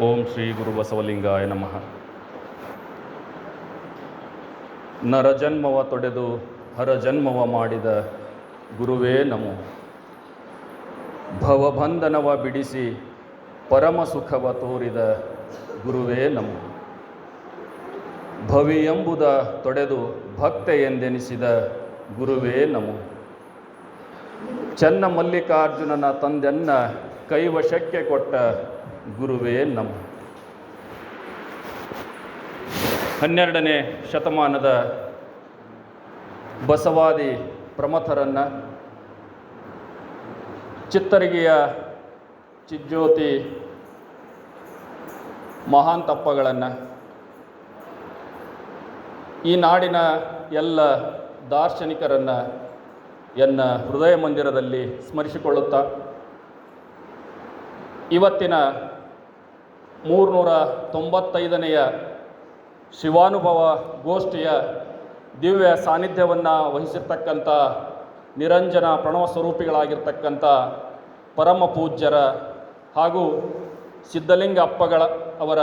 ಓಂ ಶ್ರೀ ಗುರು ಬಸವಲಿಂಗಾಯ ನಮಃ. ನರಜನ್ಮವ ತೊಡೆದು ಹರಜನ್ಮವ ಮಾಡಿದ ಗುರುವೇ ನಮೋ. ಭವಬಂಧನವ ಬಿಡಿಸಿ ಪರಮ ಸುಖವ ತೋರಿದ ಗುರುವೇ ನಮೋ. ಭವಿ ಎಂಬುದ ತೊಡೆದು ಭಕ್ತೆ ಎಂದೆನಿಸಿದ ಗುರುವೇ ನಮೋ. ಚನ್ನ ಮಲ್ಲಿಕಾರ್ಜುನನ ತಂದೆನ್ನ ಕೈವಶಕ್ಕೆ ಕೊಟ್ಟ ಗುರುವೇ ನಮೋ. 12ನೇ ಶತಮಾನದ ಬಸವಾದಿ ಪ್ರಮಥರನ್ನು, ಚಿತ್ತರಿಗೆಯ ಚಿಜ್ಯೋತಿ ಮಹಾಂತಪ್ಪಗಳನ್ನು, ಈ ನಾಡಿನ ಎಲ್ಲ ದಾರ್ಶನಿಕರನ್ನು ಎನ್ನ ಹೃದಯ ಮಂದಿರದಲ್ಲಿ ಸ್ಮರಿಸಿಕೊಳ್ಳುತ್ತಾ, ಇವತ್ತಿನ 395ನೆಯ ಶಿವಾನುಭವ ಗೋಷ್ಠಿಯ ದಿವ್ಯ ಸಾನ್ನಿಧ್ಯವನ್ನು ವಹಿಸಿರ್ತಕ್ಕಂಥ ನಿರಂಜನ ಪ್ರಣವ ಸ್ವರೂಪಿಗಳಾಗಿರ್ತಕ್ಕಂಥ ಪರಮ ಪೂಜ್ಯರ ಹಾಗೂ ಸಿದ್ಧಲಿಂಗ ಅವರ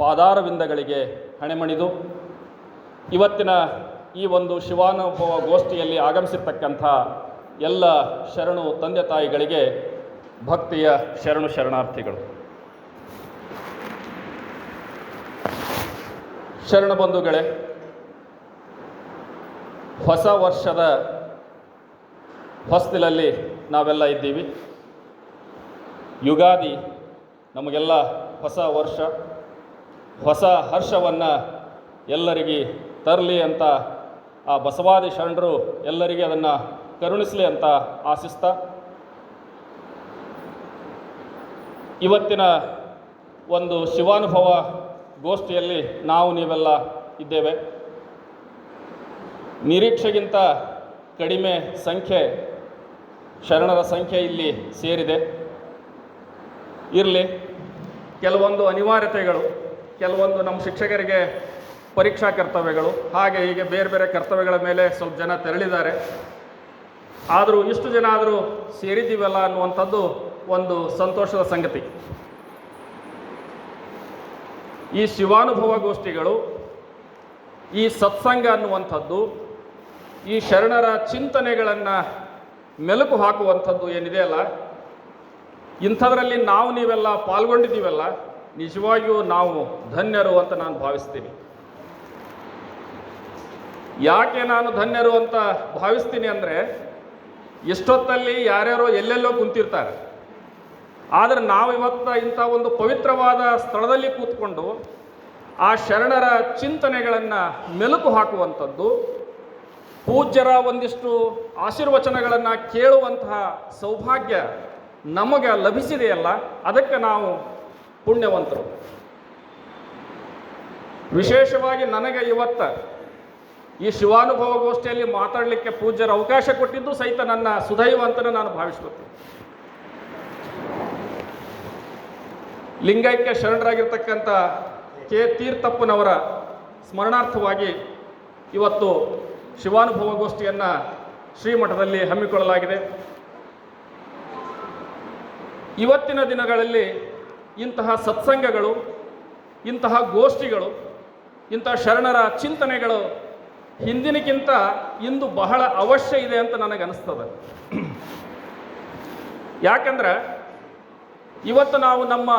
ಪಾದಾರವಿಂದಗಳಿಗೆ ಹಣೆಮಣಿದು, ಇವತ್ತಿನ ಈ ಒಂದು ಶಿವಾನುಭವ ಗೋಷ್ಠಿಯಲ್ಲಿ ಆಗಮಿಸಿರ್ತಕ್ಕಂಥ ಎಲ್ಲ ಶರಣು ತಂದೆ ತಾಯಿಗಳಿಗೆ ಭಕ್ತಿಯ ಶರಣು ಶರಣಾರ್ಥಿಗಳು. ಶರಣ ಬಂಧುಗಳೇ, ಹೊಸ ವರ್ಷದ ಹೊಸ್ತಿಲಲ್ಲಿ ನಾವೆಲ್ಲ ಇದ್ದೀವಿ. ಯುಗಾದಿ ನಮಗೆಲ್ಲ ಹೊಸ ವರ್ಷ, ಹೊಸ ಹರ್ಷವನ್ನು ಎಲ್ಲರಿಗೆ ತರಲಿ ಅಂತ ಆ ಬಸವಾದಿ ಶರಣರು ಎಲ್ಲರಿಗೆ ಅದನ್ನು ಕರುಣಿಸಲಿ ಅಂತ ಆಶಿಸ್ತಾ, ಇವತ್ತಿನ ಒಂದು ಶಿವಾನುಭವ ಗೋಷ್ಠಿಯಲ್ಲಿ ನಾವು ನೀವೆಲ್ಲ ಇದ್ದೇವೆ. ನಿರೀಕ್ಷೆಗಿಂತ ಕಡಿಮೆ ಸಂಖ್ಯೆ ಶರಣರ ಸಂಖ್ಯೆ ಇಲ್ಲಿ ಸೇರಿದೆ. ಇರಲಿ, ಕೆಲವೊಂದು ಅನಿವಾರ್ಯತೆಗಳು, ಕೆಲವೊಂದು ನಮ್ಮ ಶಿಕ್ಷಕರಿಗೆ ಪರೀಕ್ಷಾ ಕರ್ತವ್ಯಗಳು, ಹಾಗೆ ಹೀಗೆ ಬೇರೆ ಬೇರೆ ಕರ್ತವ್ಯಗಳ ಮೇಲೆ ಸ್ವಲ್ಪ ಜನ ತೆರಳಿದ್ದಾರೆ. ಆದರೂ ಇಷ್ಟು ಜನ ಆದರೂ ಸೇರಿದ್ದೀವಲ್ಲ ಅನ್ನುವಂಥದ್ದು ಒಂದು ಸಂತೋಷದ ಸಂಗತಿ. ಈ ಶಿವಾನುಭವ ಗೋಷ್ಠಿಗಳು, ಈ ಸತ್ಸಂಗ ಅನ್ನುವಂಥದ್ದು, ಈ ಶರಣರ ಚಿಂತನೆಗಳನ್ನು ಮೆಲುಕು ಹಾಕುವಂಥದ್ದು ಏನಿದೆಯಲ್ಲ, ಇಂಥದ್ರಲ್ಲಿ ನಾವು ನೀವೆಲ್ಲ ಪಾಲ್ಗೊಂಡಿದ್ದೀವಲ್ಲ, ನಿಜವಾಗಿಯೂ ನಾವು ಧನ್ಯರು ಅಂತ ನಾನು ಭಾವಿಸ್ತೀನಿ. ಯಾಕೆ ನಾನು ಧನ್ಯರು ಅಂತ ಭಾವಿಸ್ತೀನಿ ಅಂದರೆ, ಎಷ್ಟೊತ್ತಲ್ಲಿ ಯಾರ್ಯಾರೋ ಎಲ್ಲೆಲ್ಲೋ ಕುಂತಿರ್ತಾರೆ, ಆದರೆ ನಾವಿವತ್ತು ಇಂಥ ಒಂದು ಪವಿತ್ರವಾದ ಸ್ಥಳದಲ್ಲಿ ಕೂತ್ಕೊಂಡು ಆ ಶರಣರ ಚಿಂತನೆಗಳನ್ನು ಮೆಲುಕು ಹಾಕುವಂಥದ್ದು, ಪೂಜ್ಯರ ಒಂದಿಷ್ಟು ಆಶೀರ್ವಚನಗಳನ್ನು ಕೇಳುವಂತಹ ಸೌಭಾಗ್ಯ ನಮಗೆ ಲಭಿಸಿದೆಯಲ್ಲ, ಅದಕ್ಕೆ ನಾವು ಪುಣ್ಯವಂತರು. ವಿಶೇಷವಾಗಿ ನನಗೆ ಇವತ್ತು ಈ ಶಿವಾನುಭವ ಗೋಷ್ಠಿಯಲ್ಲಿ ಮಾತಾಡಲಿಕ್ಕೆ ಪೂಜ್ಯರ ಅವಕಾಶ ಕೊಟ್ಟಿದ್ದು ಸಹಿತ ನನ್ನ ಸುದೈವ ಅಂತಲೇ ನಾನು ಭಾವಿಸ್ಕೊತೀನಿ. ಲಿಂಗೈಕ್ಯ ಶರಣರಾಗಿರ್ತಕ್ಕಂಥ ಕೆ ತೀರ್ಥಪ್ಪನವರ ಸ್ಮರಣಾರ್ಥವಾಗಿ ಇವತ್ತು ಶಿವಾನುಭವ ಗೋಷ್ಠಿಯನ್ನು ಶ್ರೀಮಠದಲ್ಲಿ ಹಮ್ಮಿಕೊಳ್ಳಲಾಗಿದೆ. ಇವತ್ತಿನ ದಿನಗಳಲ್ಲಿ ಇಂತಹ ಸತ್ಸಂಗಗಳು, ಇಂತಹ ಗೋಷ್ಠಿಗಳು, ಇಂತಹ ಶರಣರ ಚಿಂತನೆಗಳು ಹಿಂದಿನಕ್ಕಿಂತ ಇಂದು ಬಹಳ ಅವಶ್ಯ ಇದೆ ಅಂತ ನನಗನ್ನಿಸ್ತದೆ. ಯಾಕಂದ್ರೆ ಇವತ್ತು ನಾವು ನಮ್ಮ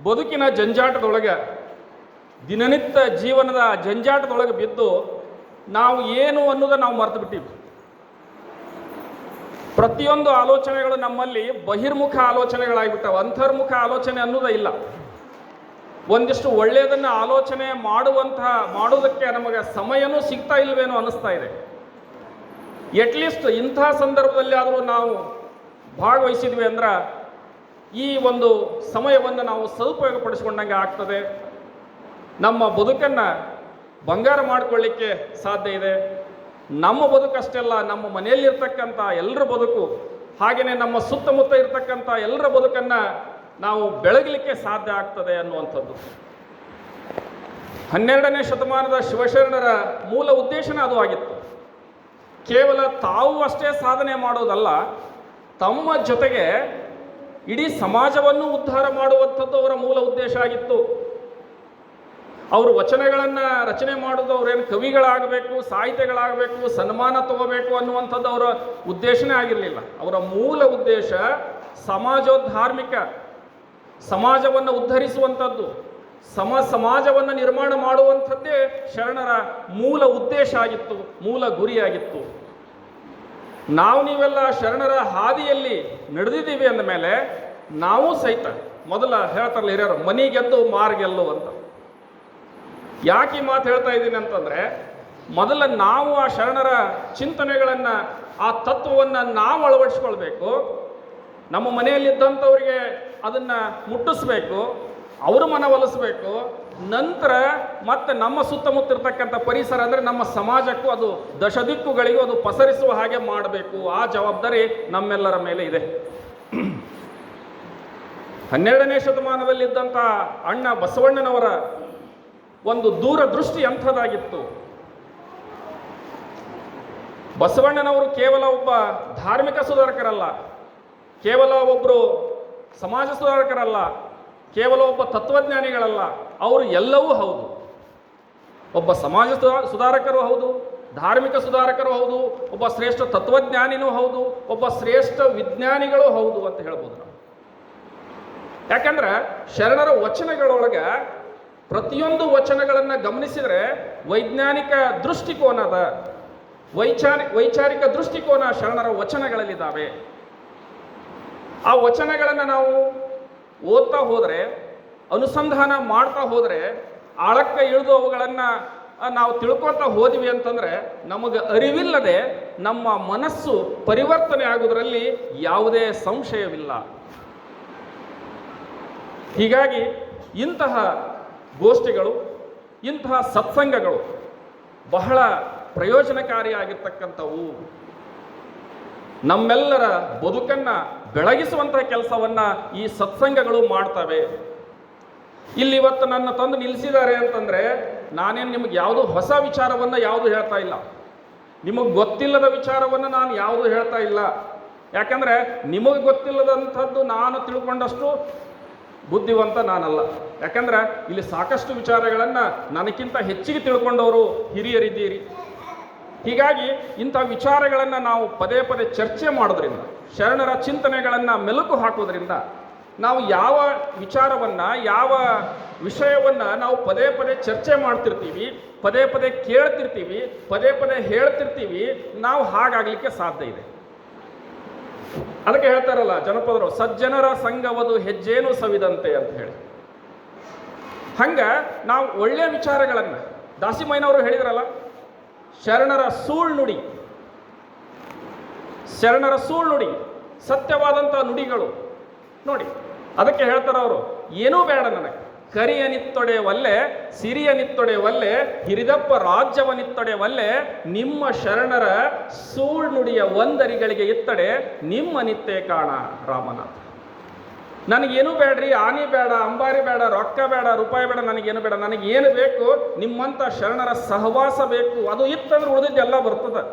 ಬದುಕಿನ ಜಂಜಾಟದೊಳಗೆ, ದಿನನಿತ್ಯ ಜೀವನದ ಜಂಜಾಟದೊಳಗೆ ಬಿದ್ದು ನಾವು ಏನು ಅನ್ನೋದನ್ನು ನಾವು ಮರೆತು ಬಿಟ್ಟಿವಿ. ಪ್ರತಿಯೊಂದು ಆಲೋಚನೆಗಳು ನಮ್ಮಲ್ಲಿ ಬಹಿರ್ಮುಖ ಆಲೋಚನೆಗಳಾಗಿಬಿಟ್ಟವು, ಅಂತರ್ಮುಖ ಆಲೋಚನೆ ಅನ್ನೋದೇ ಇಲ್ಲ. ಒಂದಿಷ್ಟು ಒಳ್ಳೆಯದನ್ನು ಆಲೋಚನೆ ಮಾಡೋದಕ್ಕೆ ನಮಗೆ ಸಮಯನೂ ಸಿಗ್ತಾ ಇಲ್ವೇನೋ ಅನ್ನಿಸ್ತಾ ಇದೆ. ಎಟ್ಲೀಸ್ಟ್ ಇಂಥ ಸಂದರ್ಭದಲ್ಲಿ ಆದರೂ ನಾವು ಭಾಗವಹಿಸಿದ್ವಿ ಅಂದ್ರೆ ಈ ಒಂದು ಸಮಯವನ್ನು ನಾವು ಸದುಪಯೋಗಪಡಿಸ್ಕೊಂಡಂಗೆ ಆಗ್ತದೆ. ನಮ್ಮ ಬದುಕನ್ನು ಬಂಗಾರ ಮಾಡಿಕೊಳ್ಳಿಕ್ಕೆ ಸಾಧ್ಯ ಇದೆ. ನಮ್ಮ ಬದುಕಷ್ಟೇ ಅಲ್ಲ, ನಮ್ಮ ಮನೆಯಲ್ಲಿರ್ತಕ್ಕಂಥ ಎಲ್ಲರ ಬದುಕು, ಹಾಗೆಯೇ ನಮ್ಮ ಸುತ್ತಮುತ್ತ ಇರ್ತಕ್ಕಂಥ ಎಲ್ಲರ ಬದುಕನ್ನು ನಾವು ಬೆಳಗಲಿಕ್ಕೆ ಸಾಧ್ಯ ಆಗ್ತದೆ ಅನ್ನುವಂಥದ್ದು. 12ನೇ ಶತಮಾನದ ಶಿವಶರಣರ ಮೂಲ ಉದ್ದೇಶನೇ ಅದು ಆಗಿತ್ತು. ಕೇವಲ ತಾವು ಅಷ್ಟೇ ಸಾಧನೆ ಮಾಡೋದಲ್ಲ, ತಮ್ಮ ಜೊತೆಗೆ ಇಡೀ ಸಮಾಜವನ್ನು ಉದ್ಧಾರ ಮಾಡುವಂಥದ್ದು ಅವರ ಮೂಲ ಉದ್ದೇಶ ಆಗಿತ್ತು. ಅವರು ವಚನಗಳನ್ನು ರಚನೆ ಮಾಡೋದು ಅವರೇನು ಕವಿಗಳಾಗಬೇಕು, ಸಾಹಿತ್ಯಗಳಾಗಬೇಕು, ಸನ್ಮಾನ ತಗೋಬೇಕು ಅನ್ನುವಂಥದ್ದು ಅವರ ಉದ್ದೇಶನೇ ಆಗಿರಲಿಲ್ಲ. ಅವರ ಮೂಲ ಉದ್ದೇಶ ಸಮಾಜೋದ್ಧಾರ್ಮಿಕ, ಸಮಾಜವನ್ನು ಉದ್ಧರಿಸುವಂಥದ್ದು, ಸಮಾಜವನ್ನು ನಿರ್ಮಾಣ ಮಾಡುವಂಥದ್ದೇ ಶರಣರ ಮೂಲ ಉದ್ದೇಶ ಆಗಿತ್ತು, ಮೂಲ ಗುರಿಯಾಗಿತ್ತು. ನೀವೆಲ್ಲ ಶರಣರ ಹಾದಿಯಲ್ಲಿ ನಡೆದಿದ್ದೀವಿ ಅಂದ ಮೇಲೆ ನಾವು ಸಹಿತ ಮೊದಲ ಹೇಳ್ತಾರಲ್ಲ ಹಿರಿಯರು, ಮನಿ ಗೆದ್ದು ಮಾರ್ ಗೆಲ್ಲು ಅಂತ. ಯಾಕೆ ಈ ಮಾತು ಹೇಳ್ತಾ ಇದ್ದೀನಿ ಅಂತಂದರೆ, ಮೊದಲ ನಾವು ಆ ಶರಣರ ಚಿಂತನೆಗಳನ್ನು, ಆ ತತ್ವವನ್ನು ನಾವು ಅಳವಡಿಸ್ಕೊಳ್ಬೇಕು. ನಮ್ಮ ಮನೆಯಲ್ಲಿದ್ದಂಥವ್ರಿಗೆ ಅದನ್ನು ಮುಟ್ಟಿಸ್ಬೇಕು, ಅವರು ಮನವೊಲಿಸ್ಬೇಕು. ನಂತರ ಮತ್ತೆ ನಮ್ಮ ಸುತ್ತಮುತ್ತ ಇರ್ತಕ್ಕಂಥ ಪರಿಸರ ಅಂದರೆ ನಮ್ಮ ಸಮಾಜಕ್ಕೂ ಅದು ದಶದಿಕ್ಕುಗಳಿಗೂ ಅದು ಪಸರಿಸುವ ಹಾಗೆ ಮಾಡಬೇಕು. ಆ ಜವಾಬ್ದಾರಿ ನಮ್ಮೆಲ್ಲರ ಮೇಲೆ ಇದೆ. 12ನೇ ಶತಮಾನದಲ್ಲಿದ್ದಂಥ ಅಣ್ಣ ಬಸವಣ್ಣನವರ ಒಂದು ದೂರದೃಷ್ಟಿ ಅಂಥದ್ದಾಗಿತ್ತು. ಬಸವಣ್ಣನವರು ಕೇವಲ ಒಬ್ಬ ಧಾರ್ಮಿಕ ಸುಧಾರಕರಲ್ಲ, ಕೇವಲ ಒಬ್ಬರು ಸಮಾಜ ಸುಧಾರಕರಲ್ಲ, ಕೇವಲ ಒಬ್ಬ ತತ್ವಜ್ಞಾನಿಗಳಲ್ಲ, ಅವರು ಎಲ್ಲವೂ ಹೌದು. ಒಬ್ಬ ಸಮಾಜ ಸುಧಾರಕರು ಹೌದು, ಧಾರ್ಮಿಕ ಸುಧಾರಕರು ಹೌದು, ಒಬ್ಬ ಶ್ರೇಷ್ಠ ತತ್ವಜ್ಞಾನಿನೂ ಹೌದು, ಒಬ್ಬ ಶ್ರೇಷ್ಠ ವಿಜ್ಞಾನಿಗಳು ಹೌದು ಅಂತ ಹೇಳ್ಬೋದು ನಾವು. ಯಾಕಂದ್ರೆ ಶರಣರ ವಚನಗಳೊಳಗೆ ಪ್ರತಿಯೊಂದು ವಚನಗಳನ್ನು ಗಮನಿಸಿದರೆ ವೈಜ್ಞಾನಿಕ ದೃಷ್ಟಿಕೋನದ, ವೈಚಾರಿಕ ದೃಷ್ಟಿಕೋನ ಶರಣರ ವಚನಗಳಲ್ಲಿದ್ದಾವೆ. ಆ ವಚನಗಳನ್ನು ನಾವು ಓದ್ತಾ ಹೋದರೆ, ಅನುಸಂಧಾನ ಮಾಡ್ತಾ ಹೋದರೆ, ಆಳಕ್ಕೆ ಇಳಿದು ಅವುಗಳನ್ನು ನಾವು ತಿಳ್ಕೊತಾ ಹೋದ್ವಿ ಅಂತಂದರೆ ನಮಗೆ ಅರಿವಿಲ್ಲದೆ ನಮ್ಮ ಮನಸ್ಸು ಪರಿವರ್ತನೆ ಆಗುವುದರಲ್ಲಿ ಯಾವುದೇ ಸಂಶಯವಿಲ್ಲ. ಹೀಗಾಗಿ ಇಂತಹ ಗೋಷ್ಠಿಗಳು, ಇಂತಹ ಸತ್ಸಂಗಗಳು ಬಹಳ ಪ್ರಯೋಜನಕಾರಿಯಾಗಿರ್ತಕ್ಕಂಥವು. ನಮ್ಮೆಲ್ಲರ ಬದುಕನ್ನು ಬೆಳಗಿಸುವಂತಹ ಕೆಲಸವನ್ನು ಈ ಸತ್ಸಂಗಗಳು ಮಾಡ್ತವೆ. ಇಲ್ಲಿ ಇವತ್ತು ನನ್ನ ತಂದು ನಿಲ್ಲಿಸಿದ್ದಾರೆ ಅಂತಂದರೆ ನಾನೇನು ನಿಮಗೆ ಯಾವುದು ಹೊಸ ವಿಚಾರವನ್ನು ಯಾವುದು ಹೇಳ್ತಾ ಇಲ್ಲ, ನಿಮಗೆ ಗೊತ್ತಿಲ್ಲದ ವಿಚಾರವನ್ನು ನಾನು ಯಾವುದು ಹೇಳ್ತಾ ಇಲ್ಲ. ಯಾಕಂದರೆ ನಿಮಗೆ ಗೊತ್ತಿಲ್ಲದಂಥದ್ದು ನಾನು ತಿಳ್ಕೊಂಡಷ್ಟು ಬುದ್ಧಿವಂತ ನಾನಲ್ಲ. ಯಾಕಂದ್ರೆ ಇಲ್ಲಿ ಸಾಕಷ್ಟು ವಿಚಾರಗಳನ್ನು ನನಗಿಂತ ಹೆಚ್ಚಿಗೆ ತಿಳ್ಕೊಂಡವರು ಹಿರಿಯರಿದ್ದೀರಿ. ಹೀಗಾಗಿ ಇಂಥ ವಿಚಾರಗಳನ್ನು ನಾವು ಪದೇ ಪದೇ ಚರ್ಚೆ ಮಾಡೋದ್ರಿಂದ, ಶರಣರ ಚಿಂತನೆಗಳನ್ನು ಮೆಲುಕು ಹಾಕೋದ್ರಿಂದ, ನಾವು ಯಾವ ವಿಚಾರವನ್ನು, ಯಾವ ವಿಷಯವನ್ನು ನಾವು ಪದೇ ಪದೇ ಚರ್ಚೆ ಮಾಡ್ತಿರ್ತೀವಿ, ಪದೇ ಪದೇ ಕೇಳ್ತಿರ್ತೀವಿ, ಪದೇ ಪದೇ ಹೇಳ್ತಿರ್ತೀವಿ, ನಾವು ಹಾಗಾಗಲಿಕ್ಕೆ ಸಾಧ್ಯ ಇದೆ. ಅದಕ್ಕೆ ಹೇಳ್ತಾರಲ್ಲ ಜನಪದರು, ಸಜ್ಜನರ ಸಂಘವದು ಹೆಜ್ಜೇನು ಸವಿದಂತೆ ಅಂತ ಹೇಳಿ. ಹಂಗ ನಾವು ಒಳ್ಳೆಯ ವಿಚಾರಗಳನ್ನು, ದಾಸಿಮಯ್ಯನವರು ಹೇಳಿದ್ರಲ್ಲ, ಶರಣರ ಸುಳ್ನುಡಿ, ಶರಣರ ಸುಳ್ನುಡಿ, ಸತ್ಯವಾದಂಥ ನುಡಿಗಳು ನೋಡಿ. ಅದಕ್ಕೆ ಹೇಳ್ತಾರೆ ಅವರು, ಏನೂ ಬೇಡ ನನಗೆ, ಕರಿಯನಿತ್ತೊಡೆ ವಲ್ಲೆ, ಸಿರಿಯನಿತ್ತೊಡೆ ವಲ್ಲೆ, ಹಿರಿದಪ್ಪ ರಾಜ್ಯವನಿತ್ತೊಡೆ ವಲ್ಲೆ, ನಿಮ್ಮ ಶರಣರ ಸುಳ್ನುಡಿಯ ಒಂದರಿಗಳಿಗೆ ಇತ್ತಡೆ ನಿಮ್ಮ ನಿತ್ಯ ಕಾಣ ರಾಮನಾಥ. ನನಗೇನು ಬೇಡ್ರಿ, ಆನೆ ಬೇಡ, ಅಂಬಾರಿ ಬೇಡ, ರೊಕ್ಕ ಬೇಡ, ರೂಪಾಯಿ ಬೇಡ, ನನಗೇನು ಬೇಡ. ನನಗೇನು ಬೇಕು, ನಿಮ್ಮಂಥ ಶರಣರ ಸಹವಾಸ ಬೇಕು. ಅದು ಇತ್ತಂದ್ರೆ ಉಳಿದಿದ್ದೆಲ್ಲ ಬರ್ತದೆ.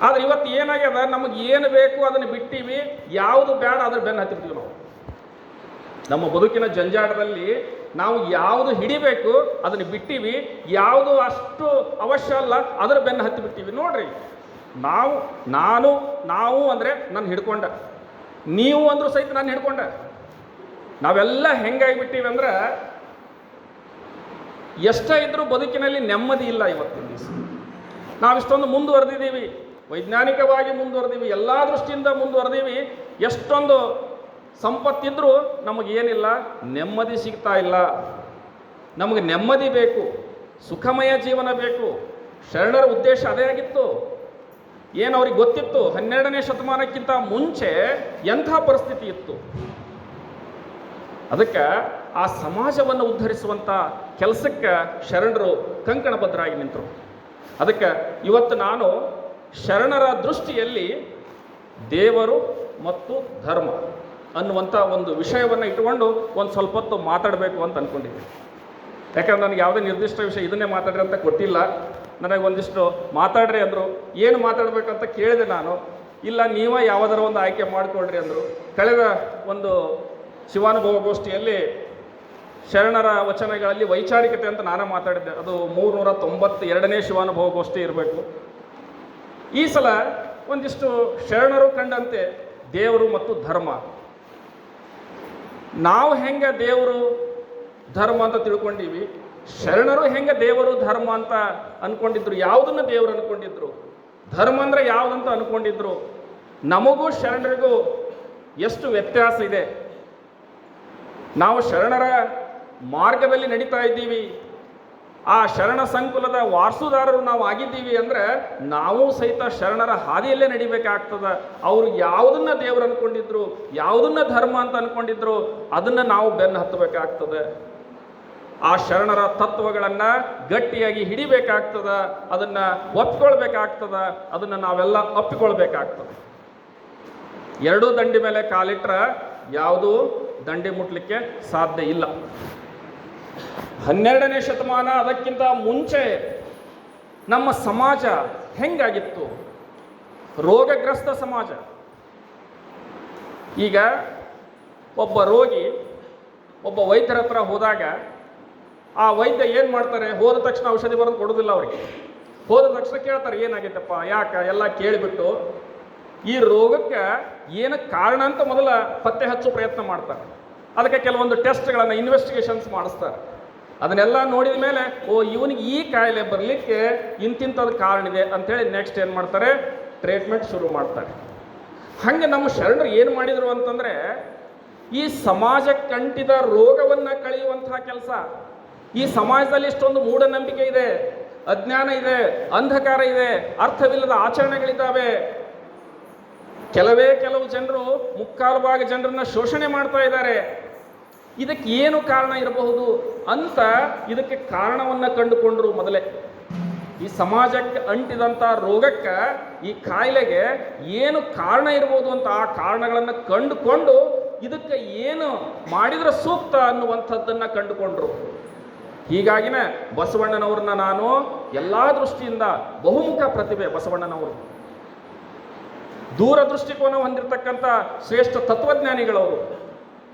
ಆದರೆ ಇವತ್ತು ಏನಾಗ್ಯದ, ನಮಗೆ ಏನು ಬೇಕು ಅದನ್ನು ಬಿಟ್ಟಿವಿ, ಯಾವುದು ಬೇಡ ಅದ್ರ ಬೆನ್ನು ಹತ್ತಿರ್ತೀವಿ ನಾವು. ನಮ್ಮ ಬದುಕಿನ ಜಂಜಾಟದಲ್ಲಿ ನಾವು ಯಾವುದು ಹಿಡಿಬೇಕು ಅದನ್ನು ಬಿಟ್ಟಿವಿ, ಯಾವುದು ಅಷ್ಟು ಅವಶ್ಯ ಅಲ್ಲ ಅದರ ಬೆನ್ನು ಹತ್ತಿ ಬಿಟ್ಟಿವಿ. ನೋಡ್ರಿ, ನಾವು ಅಂದರೆ ನಾನು ಹಿಡ್ಕೊಂಡ, ನೀವು ಅಂದ್ರೂ ಸಹಿತ ನಾನು ಹಿಡ್ಕೊಂಡೆ. ನಾವೆಲ್ಲ ಹೆಂಗಾಗಿಬಿಟ್ಟಿವಿ ಅಂದ್ರೆ, ಎಷ್ಟೇ ಇದ್ರೂ ಬದುಕಿನಲ್ಲಿ ನೆಮ್ಮದಿ ಇಲ್ಲ. ಇವತ್ತಿನ ದಿವಸ ನಾವಿಷ್ಟೊಂದು ಮುಂದುವರೆದಿದ್ದೀವಿ, ವೈಜ್ಞಾನಿಕವಾಗಿ ಮುಂದುವರೆದೀವಿ, ಎಲ್ಲ ದೃಷ್ಟಿಯಿಂದ ಮುಂದುವರೆದೀವಿ. ಎಷ್ಟೊಂದು ಸಂಪತ್ತಿದ್ರೂ ನಮಗೇನಿಲ್ಲ, ನೆಮ್ಮದಿ ಸಿಗ್ತಾ ಇಲ್ಲ. ನಮಗೆ ನೆಮ್ಮದಿ ಬೇಕು, ಸುಖಮಯ ಜೀವನ ಬೇಕು. ಶರಣರ ಉದ್ದೇಶ ಅದೇ ಆಗಿತ್ತು. ಏನು ಅವ್ರಿಗೆ ಗೊತ್ತಿತ್ತು, 12ನೇ ಶತಮಾನಕ್ಕಿಂತ ಮುಂಚೆ ಎಂಥ ಪರಿಸ್ಥಿತಿ ಇತ್ತು. ಅದಕ್ಕೆ ಆ ಸಮಾಜವನ್ನು ಉದ್ಧರಿಸುವಂಥ ಕೆಲಸಕ್ಕೆ ಶರಣರು ಕಂಕಣಬದ್ಧರಾಗಿ ನಿಂತರು. ಅದಕ್ಕೆ ಇವತ್ತು ನಾನು ಶರಣರ ದೃಷ್ಟಿಯಲ್ಲಿ ದೇವರು ಮತ್ತು ಧರ್ಮ ಅನ್ನುವಂಥ ಒಂದು ವಿಷಯವನ್ನು ಇಟ್ಟುಕೊಂಡು ಒಂದು ಸ್ವಲ್ಪ ಹೊತ್ತು ಮಾತಾಡಬೇಕು ಅಂತ ಅಂದ್ಕೊಂಡಿದ್ದೆ. ಯಾಕಂದ್ರೆ ನನಗೆ ಯಾವುದೇ ನಿರ್ದಿಷ್ಟ ವಿಷಯ ಇದನ್ನೇ ಮಾತಾಡ್ರಿ ಅಂತ ಕೊಟ್ಟಿಲ್ಲ. ನನಗೆ ಒಂದಿಷ್ಟು ಮಾತಾಡ್ರಿ ಅಂದರು. ಏನು ಮಾತಾಡಬೇಕಂತ ಕೇಳಿದೆ ನಾನು. ಇಲ್ಲ ನೀವೇ ಯಾವುದರ ಒಂದು ಆಯ್ಕೆ ಮಾಡಿಕೊಡ್ರಿ ಅಂದರು. ಕಳೆದ ಒಂದು ಶಿವಾನುಭವ ಗೋಷ್ಠಿಯಲ್ಲಿ ಶರಣರ ವಚನಗಳಲ್ಲಿ ವೈಚಾರಿಕತೆ ಅಂತ ನಾನು ಮಾತಾಡಿದ್ದೆ. ಅದು 392ನೇ ಶಿವಾನುಭವ ಗೋಷ್ಠಿ ಇರಬೇಕು. ಈ ಸಲ ಒಂದಿಷ್ಟು ಶರಣರು ಕಂಡಂತೆ ದೇವರು ಮತ್ತು ಧರ್ಮ, ನಾವು ಹೆಂಗೆ ದೇವರು ಧರ್ಮ ಅಂತ ತಿಳ್ಕೊಂಡೀವಿ, ಶರಣರು ಹೆಂಗೆ ದೇವರು ಧರ್ಮ ಅಂತ ಅನ್ಕೊಂಡಿದ್ರು, ಯಾವುದನ್ನು ದೇವರು ಅನ್ಕೊಂಡಿದ್ರು, ಧರ್ಮ ಅಂದರೆ ಯಾವುದಂತ ಅನ್ಕೊಂಡಿದ್ರು, ನಮಗೂ ಶರಣರಿಗೂ ಎಷ್ಟು ವ್ಯತ್ಯಾಸ ಇದೆ. ನಾವು ಶರಣರ ಮಾರ್ಗದಲ್ಲಿ ನಡೀತಾ ಇದ್ದೀವಿ, ಆ ಶರಣ ಸಂಕುಲದ ವಾರಸುದಾರರು ನಾವು ಆಗಿದ್ದೀವಿ ಅಂದರೆ ನಾವು ಸಹಿತ ಶರಣರ ಹಾದಿಯಲ್ಲೇ ನಡಿಬೇಕಾಗ್ತದ. ಅವರು ಯಾವುದನ್ನ ದೇವರು ಅನ್ಕೊಂಡಿದ್ರು, ಯಾವುದನ್ನ ಧರ್ಮ ಅಂತ ಅನ್ಕೊಂಡಿದ್ರು, ಅದನ್ನು ನಾವು ಬೆನ್ನು ಹತ್ತಬೇಕಾಗ್ತದೆ. ಆ ಶರಣರ ತತ್ವಗಳನ್ನು ಗಟ್ಟಿಯಾಗಿ ಹಿಡಿಬೇಕಾಗ್ತದ, ಅದನ್ನು ಒಪ್ಕೊಳ್ಬೇಕಾಗ್ತದ, ಅದನ್ನು ನಾವೆಲ್ಲ ಒಪ್ಪಿಕೊಳ್ಬೇಕಾಗ್ತದೆ. ಎರಡೂ ದಂಡಿ ಮೇಲೆ ಕಾಲಿಟ್ರೆ ಯಾವುದೂ ದಂಡಿ ಮುಟ್ಲಿಕ್ಕೆ ಸಾಧ್ಯ ಇಲ್ಲ. 12ನೇ ಶತಮಾನ, ಅದಕ್ಕಿಂತ ಮುಂಚೆ ನಮ್ಮ ಸಮಾಜ ಹೆಂಗಾಗಿತ್ತು? ರೋಗಗ್ರಸ್ತ ಸಮಾಜ. ಈಗ ಒಬ್ಬ ರೋಗಿ ಒಬ್ಬ ವೈದ್ಯರ ಹತ್ರ ಹೋದಾಗ ಆ ವೈದ್ಯ ಏನು ಮಾಡ್ತಾರೆ, ಹೋದ ತಕ್ಷಣ ಔಷಧಿ ಬರೋದು ಕೊಡೋದಿಲ್ಲ ಅವರಿಗೆ. ಹೋದ ತಕ್ಷಣ ಕೇಳ್ತಾರೆ ಏನಾಗೈತಪ್ಪ, ಯಾಕೆ ಎಲ್ಲ ಕೇಳಿಬಿಟ್ಟು ಈ ರೋಗಕ್ಕೆ ಏನು ಕಾರಣ ಅಂತ ಮೊದಲ ಪತ್ತೆ ಹಚ್ಚೋ ಪ್ರಯತ್ನ ಮಾಡ್ತಾರೆ. ಅದಕ್ಕೆ ಕೆಲವೊಂದು ಟೆಸ್ಟ್ಗಳನ್ನು, ಇನ್ವೆಸ್ಟಿಗೇಷನ್ಸ್ ಮಾಡಿಸ್ತಾರೆ. ಅದನ್ನೆಲ್ಲ ನೋಡಿದ ಮೇಲೆ ಇವನಿಗೆ ಈ ಕಾಯಿಲೆ ಬರಲಿಕ್ಕೆ ಇಂತಿಂಥದ್ದು ಕಾರಣ ಇದೆ ಅಂಥೇಳಿ ನೆಕ್ಸ್ಟ್ ಏನು ಮಾಡ್ತಾರೆ, ಟ್ರೀಟ್ಮೆಂಟ್ ಶುರು ಮಾಡ್ತಾರೆ. ಹಾಗೆ ನಮ್ಮ ಶರಣರು ಏನು ಮಾಡಿದರು ಅಂತಂದರೆ, ಈ ಸಮಾಜಕ್ಕೆ ಅಂಟಿದ ರೋಗವನ್ನು ಕಳೆಯುವಂತಹ ಕೆಲಸ. ಈ ಸಮಾಜದಲ್ಲಿ ಇಷ್ಟೊಂದು ಮೂಢನಂಬಿಕೆ ಇದೆ, ಅಜ್ಞಾನ ಇದೆ, ಅಂಧಕಾರ ಇದೆ, ಅರ್ಥವಿಲ್ಲದ ಆಚರಣೆಗಳಿದ್ದಾವೆ. ಕೆಲವು ಜನರು ಮುಕ್ಕಾಲು ಭಾಗ ಜನರನ್ನ ಶೋಷಣೆ ಮಾಡ್ತಾ ಇದ್ದಾರೆ. ಇದಕ್ಕೆ ಏನು ಕಾರಣ ಇರಬಹುದು ಅಂತ ಇದಕ್ಕೆ ಕಾರಣವನ್ನು ಕಂಡುಕೊಂಡ್ರು ಮೊದಲೇ. ಈ ಸಮಾಜಕ್ಕೆ ಅಂಟಿದಂಥ ರೋಗಕ್ಕೆ, ಈ ಕಾಯಿಲೆಗೆ ಏನು ಕಾರಣ ಇರ್ಬೋದು ಅಂತ ಆ ಕಾರಣಗಳನ್ನು ಕಂಡುಕೊಂಡು ಇದಕ್ಕೆ ಏನು ಮಾಡಿದ್ರೆ ಸೂಕ್ತ ಅನ್ನುವಂಥದ್ದನ್ನು ಕಂಡುಕೊಂಡ್ರು. ಹೀಗಾಗಿನೇ ಬಸವಣ್ಣನವ್ರನ್ನ ನಾನು ಎಲ್ಲ ದೃಷ್ಟಿಯಿಂದ ಬಹುಮುಖ ಪ್ರತಿಭೆ ಬಸವಣ್ಣನವರು, ದೂರದೃಷ್ಟಿಕೋನ ಹೊಂದಿರತಕ್ಕಂಥ ಶ್ರೇಷ್ಠ ತತ್ವಜ್ಞಾನಿಗಳವರು.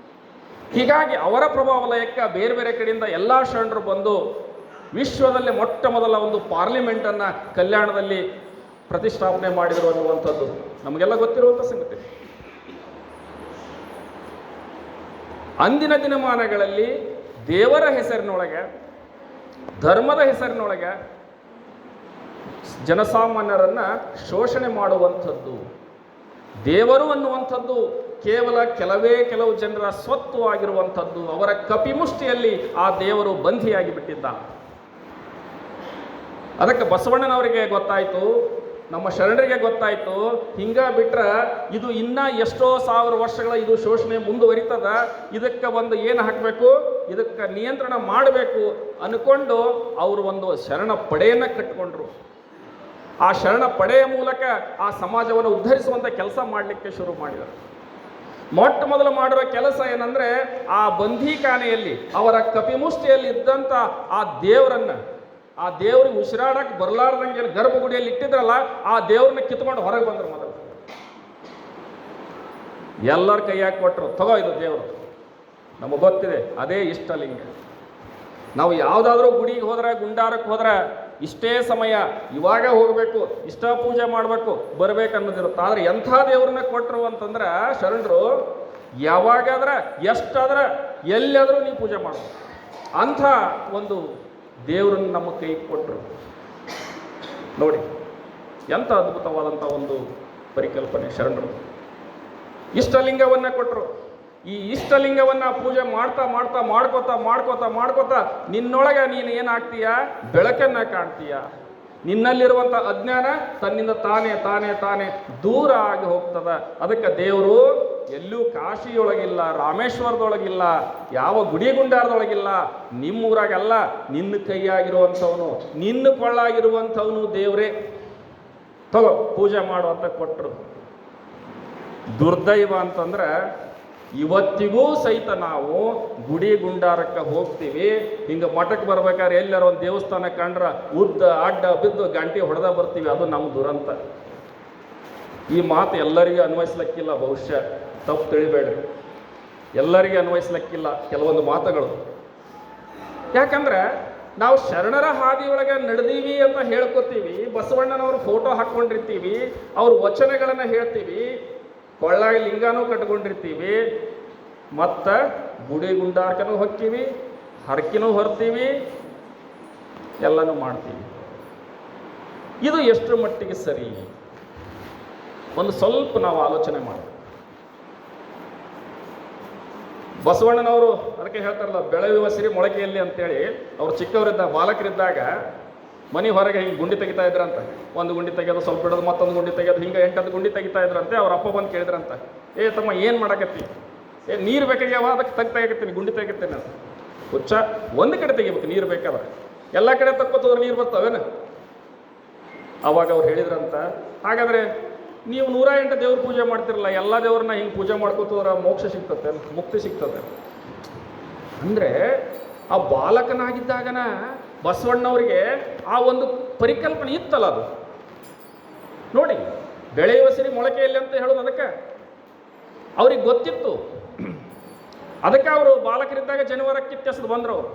ಹೀಗಾಗಿ ಅವರ ಪ್ರಭಾವ ವಲಯಕ್ಕೆ ಬೇರೆ ಬೇರೆ ಕಡೆಯಿಂದ ಎಲ್ಲ ಶರಣರು ಬಂದು ವಿಶ್ವದಲ್ಲಿ ಮೊಟ್ಟ ಮೊದಲ ಒಂದು ಪಾರ್ಲಿಮೆಂಟನ್ನು ಕಲ್ಯಾಣದಲ್ಲಿ ಪ್ರತಿಷ್ಠಾಪನೆ ಮಾಡಿದರು ಅನ್ನುವಂಥದ್ದು ನಮಗೆಲ್ಲ ಗೊತ್ತಿರುವಂಥ ಸಂಗತಿ. ಅಂದಿನ ದಿನಮಾನಗಳಲ್ಲಿ ದೇವರ ಹೆಸರಿನೊಳಗೆ, ಧರ್ಮದ ಹೆಸರಿನೊಳಗೆ ಜನಸಾಮಾನ್ಯರನ್ನು ಶೋಷಣೆ ಮಾಡುವಂಥದ್ದು. ದೇವರು ಅನ್ನುವಂಥದ್ದು ಕೇವಲ ಕೆಲವು ಜನರ ಸ್ವತ್ತು ಆಗಿರುವಂಥದ್ದು. ಅವರ ಕಪಿಮುಷ್ಟಿಯಲ್ಲಿ ಆ ದೇವರು ಬಂಧಿಯಾಗಿ ಬಿಟ್ಟಿದ್ದ. ಅದಕ್ಕೆ ಬಸವಣ್ಣನವರಿಗೆ ಗೊತ್ತಾಯಿತು, ನಮ್ಮ ಶರಣರಿಗೆ ಗೊತ್ತಾಯಿತು, ಹಿಂಗ ಬಿಟ್ರೆ ಇದು ಇನ್ನೂ ಎಷ್ಟೋ ಸಾವಿರ ವರ್ಷಗಳ ಇದು ಶೋಷಣೆ ಮುಂದುವರಿತದ, ಇದಕ್ಕೆ ಒಂದು ಏನು ಹಾಕಬೇಕು, ಇದಕ್ಕೆ ನಿಯಂತ್ರಣ ಮಾಡಬೇಕು ಅಂದ್ಕೊಂಡು ಅವರು ಒಂದು ಶರಣ ಪಡೆಯನ್ನು ಕಟ್ಟಿಕೊಂಡ್ರು. ಆ ಶರಣ ಪಡೆಯ ಮೂಲಕ ಆ ಸಮಾಜವನ್ನು ಉದ್ಧರಿಸುವಂಥ ಕೆಲಸ ಮಾಡಲಿಕ್ಕೆ ಶುರು ಮಾಡಿದರು. ಮೊಟ್ಟ ಮೊದಲು ಮಾಡಿರೋ ಕೆಲಸ ಏನಂದರೆ, ಆ ಬಂಧೀಖಾನೆಯಲ್ಲಿ ಅವರ ಕಪಿಮುಷ್ಟಿಯಲ್ಲಿ ಇದ್ದಂಥ ಆ ದೇವರನ್ನು, ಆ ದೇವ್ರಿಗೆ ಉಸಿರಾಡಕ್ಕೆ ಬರಲಾರ್ದಂಗೆ ಗರ್ಭಗುಡಿಯಲ್ಲಿ ಇಟ್ಟಿದ್ರಲ್ಲ, ಆ ದೇವ್ರನ್ನ ಕಿತ್ಕೊಂಡು ಹೊರಗೆ ಬಂದರು. ಮೊದಲು ಎಲ್ಲರ ಕೈಯಾಗ ಕೊಟ್ಟರು, ತಗೋ ಇದು ದೇವರು, ನಮಗೆ ಗೊತ್ತಿದೆ ಅದೇ ಇಷ್ಟಲಿಂಗ. ನಾವು ಯಾವುದಾದ್ರೂ ಗುಡಿಗೆ ಹೋದ್ರೆ, ಗುಂಡಾರಕ್ಕೆ ಹೋದ್ರೆ ಇಷ್ಟೇ ಸಮಯ, ಇವಾಗ ಹೋಗಬೇಕು, ಇಷ್ಟ ಪೂಜೆ ಮಾಡಬೇಕು, ಬರಬೇಕನ್ನೋದಿರುತ್ತೆ. ಆದರೆ ಎಂಥ ದೇವ್ರನ್ನ ಕೊಟ್ಟರು ಅಂತಂದ್ರೆ ಶರಣರು, ಯಾವಾಗಾದ್ರೆ, ಎಷ್ಟಾದ್ರೆ, ಎಲ್ಲಾದರೂ ನೀವು ಪೂಜೆ ಮಾಡಬೇಕು ಅಂಥ ಒಂದು ದೇವ್ರನ್ನ ನಮ್ಮ ಕೈಗೆ ಕೊಟ್ಟರು. ನೋಡಿ ಎಂಥ ಅದ್ಭುತವಾದಂಥ ಒಂದು ಪರಿಕಲ್ಪನೆ ಶರಣರು. ಇಷ್ಟಲಿಂಗವನ್ನು ಕೊಟ್ಟರು. ಈ ಇಷ್ಟಲಿಂಗವನ್ನು ಪೂಜೆ ಮಾಡ್ತಾ ಮಾಡ್ತಾ ಮಾಡ್ಕೋತಾ ನಿನ್ನೊಳಗೆ ನೀನು ಏನಾಗ್ತೀಯ, ಬೆಳಕನ್ನು ಕಾಣ್ತೀಯ. ನಿನ್ನಲ್ಲಿರುವಂಥ ಅಜ್ಞಾನ ತನ್ನಿಂದ ತಾನೇ ದೂರ ಆಗಿ ಹೋಗ್ತದ. ಅದಕ್ಕೆ ದೇವರು ಎಲ್ಲೂ ಕಾಶಿಯೊಳಗಿಲ್ಲ, ರಾಮೇಶ್ವರದೊಳಗಿಲ್ಲ, ಯಾವ ಗುಡಿ ಗುಂಡಾರದೊಳಗಿಲ್ಲ, ನಿಮ್ಮೂರಾಗಲ್ಲ, ನಿನ್ನ ಕೈಯಾಗಿರುವಂಥವನು, ನಿನ್ನ ಕೊಳ್ಳಾಗಿರುವಂಥವನು ದೇವರೇ, ತಗೋ ಪೂಜೆ ಮಾಡು ಅಂತ ಕೊಟ್ಟರು. ದುರ್ದೈವ ಅಂತಂದ್ರೆ ಇವತ್ತಿಗೂ ಸಹಿತ ನಾವು ಗುಡಿ ಗುಂಡಾರಕ್ಕೆ ಹೋಗ್ತೀವಿ, ಹಿಂಗೆ ಮಠಕ್ಕೆ ಬರ್ಬೇಕಾದ್ರೆ ಎಲ್ಲಾರ ಒಂದು ದೇವಸ್ಥಾನ ಕಂಡ್ರೆ ಉದ್ದ ಅಡ್ಡ ಬಿದ್ದು ಗಂಟೆ ಹೊಡೆದ ಬರ್ತೀವಿ. ಅದು ನಮ್ಮ ದುರಂತ. ಈ ಮಾತು ಎಲ್ಲರಿಗೂ ಅನ್ವಯಿಸ್ಲಿಕ್ಕಿಲ್ಲ, ಬಹುಶಃ ತಪ್ಪು ತಿಳಿಬೇಡ್ರಿ, ಎಲ್ಲರಿಗೂ ಅನ್ವಯಿಸ್ಲಿಕ್ಕಿಲ್ಲ ಕೆಲವೊಂದು ಮಾತುಗಳು. ಯಾಕಂದ್ರೆ ನಾವು ಶರಣರ ಹಾದಿಯೊಳಗೆ ನಡೆದೀವಿ ಅಂತ ಹೇಳ್ಕೊತೀವಿ, ಬಸವಣ್ಣನವರು ಫೋಟೋ ಹಾಕ್ಕೊಂಡಿರ್ತೀವಿ, ಅವ್ರ ವಚನಗಳನ್ನು ಹೇಳ್ತೀವಿ, ಕೊಳ್ಳಾಗಿ ಲಿಂಗನೂ ಕಟ್ಕೊಂಡಿರ್ತೀವಿ, ಮತ್ತು ಗುಡಿ ಗುಂಡಾರ್ಕನೂ ಹೊಕ್ತೀವಿ, ಹರಕಿನೂ ಹೊರ್ತೀವಿ, ಎಲ್ಲನೂ ಮಾಡ್ತೀವಿ. ಇದು ಎಷ್ಟರ ಮಟ್ಟಿಗೆ ಸರಿ? ಒಂದು ಸ್ವಲ್ಪ ನಾವು ಆಲೋಚನೆ ಮಾಡ್ತೀವಿ. ಬಸವಣ್ಣನವರು ಅದಕ್ಕೆ ಹೇಳ್ತಾರಲ್ಲ, ಬೆಳೆಯುವ ಸಿರಿ ಮೊಳಕೆಯಲ್ಲಿ ಅಂತೇಳಿ. ಅವ್ರು ಚಿಕ್ಕವರಿದ್ದಾಗ, ಬಾಲಕರಿದ್ದಾಗ ಮನೆ ಹೊರಗೆ ಹಿಂಗೆ ಗುಂಡಿ ತೆಗಿತಾ ಇದ್ರಂತ. ಒಂದು ಗುಂಡಿ ತೆಗೆಯೋದು, ಸ್ವಲ್ಪ ಬಿಡೋದು, ಮತ್ತೊಂದು ಗುಂಡಿ ತೆಗೆಯೋದು, ಹಿಂಗೆ 8-10 ಗುಂಡಿ ತೆಗಿತಾ ಇದ್ರಂತೆ. ಅವ್ರ ಅಪ್ಪ ಬಂದು ಕೇಳಿದ್ರಂತ, ಏ ತಮ್ಮ ಏನು ಮಾಡಕತ್ತಿ? ನೀರು ಬೇಕಾಗ್ಯಾವ, ಅದಕ್ಕೆ ತೆಗಿತೀನಿ, ಗುಂಡಿ ತೆಗಿತೇನೆ ಅಂತ. ಹುಚ್ಚ, ಒಂದು ಕಡೆ ತೆಗಿಬೇಕು ನೀರು ಬೇಕಾದ್ರೆ, ಎಲ್ಲ ಕಡೆ ತಕ್ಕೋತಂದ್ರೆ ನೀರು ಬರ್ತಾವೇನು? ಅವಾಗ ಅವ್ರು ಹೇಳಿದ್ರಂತ, ಹಾಗಾದರೆ ನೀವು 108 ದೇವ್ರ ಪೂಜೆ ಮಾಡ್ತಿರಲ್ಲ, ಎಲ್ಲ ದೇವ್ರನ್ನ ಹಿಂಗೆ ಪೂಜೆ ಮಾಡ್ಕೋತಂದ್ರೆ ಮೋಕ್ಷ ಸಿಗ್ತತೆ, ಮುಕ್ತಿ ಸಿಗ್ತದೆ. ಅಂದರೆ ಆ ಬಾಲಕನಾಗಿದ್ದಾಗನ ಬಸವಣ್ಣವ್ರಿಗೆ ಆ ಒಂದು ಪರಿಕಲ್ಪನೆ ಇತ್ತಲ್ಲ. ಅದು ನೋಡಿ, ಬೆಳೆಯುವ ಸಿರಿ ಮೊಳಕೆಯಲ್ಲಿ ಅಂತ ಹೇಳೋದು ಅದಕ್ಕೆ ಅವ್ರಿಗೆ ಗೊತ್ತಿತ್ತು. ಅದಕ್ಕೆ ಅವರು ಬಾಲಕರಿದ್ದಾಗ ಜನವರ ಕಿತ್ತೆಸದು ಬಂದರು. ಅವರು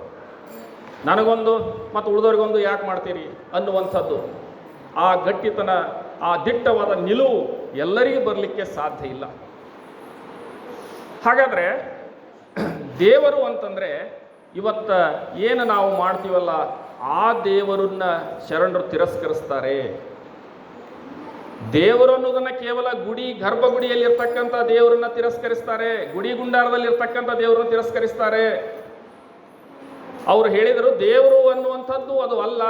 ನನಗೊಂದು ಮತ್ತು ಉಳಿದವ್ರಿಗೊಂದು ಯಾಕೆ ಮಾಡ್ತೀರಿ ಅನ್ನುವಂಥದ್ದು, ಆ ಗಟ್ಟಿತನ, ಆ ದಿಟ್ಟವಾದ ನಿಲುವು ಎಲ್ಲರಿಗೂ ಬರಲಿಕ್ಕೆ ಸಾಧ್ಯ ಇಲ್ಲ. ಹಾಗಾದರೆ ದೇವರು ಅಂತಂದರೆ ಇವತ್ತು ಏನು ನಾವು ಮಾಡ್ತೀವಲ್ಲ, ಆ ದೇವರನ್ನ ಶರಣರು ತಿರಸ್ಕರಿಸ್ತಾರೆ. ದೇವರು ಅನ್ನೋದನ್ನು ಕೇವಲ ಗುಡಿ, ಗರ್ಭಗುಡಿಯಲ್ಲಿ ಇರ್ತಕ್ಕಂಥ ದೇವರನ್ನ ತಿರಸ್ಕರಿಸ್ತಾರೆ, ಗುಡಿ ಗುಂಡಾರದಲ್ಲಿ ಇರ್ತಕ್ಕಂಥ ದೇವರನ್ನ ತಿರಸ್ಕರಿಸ್ತಾರೆ. ಅವರು ಹೇಳಿದರು, ದೇವರು ಅನ್ನುವಂಥದ್ದು ಅದು ಅಲ್ಲ.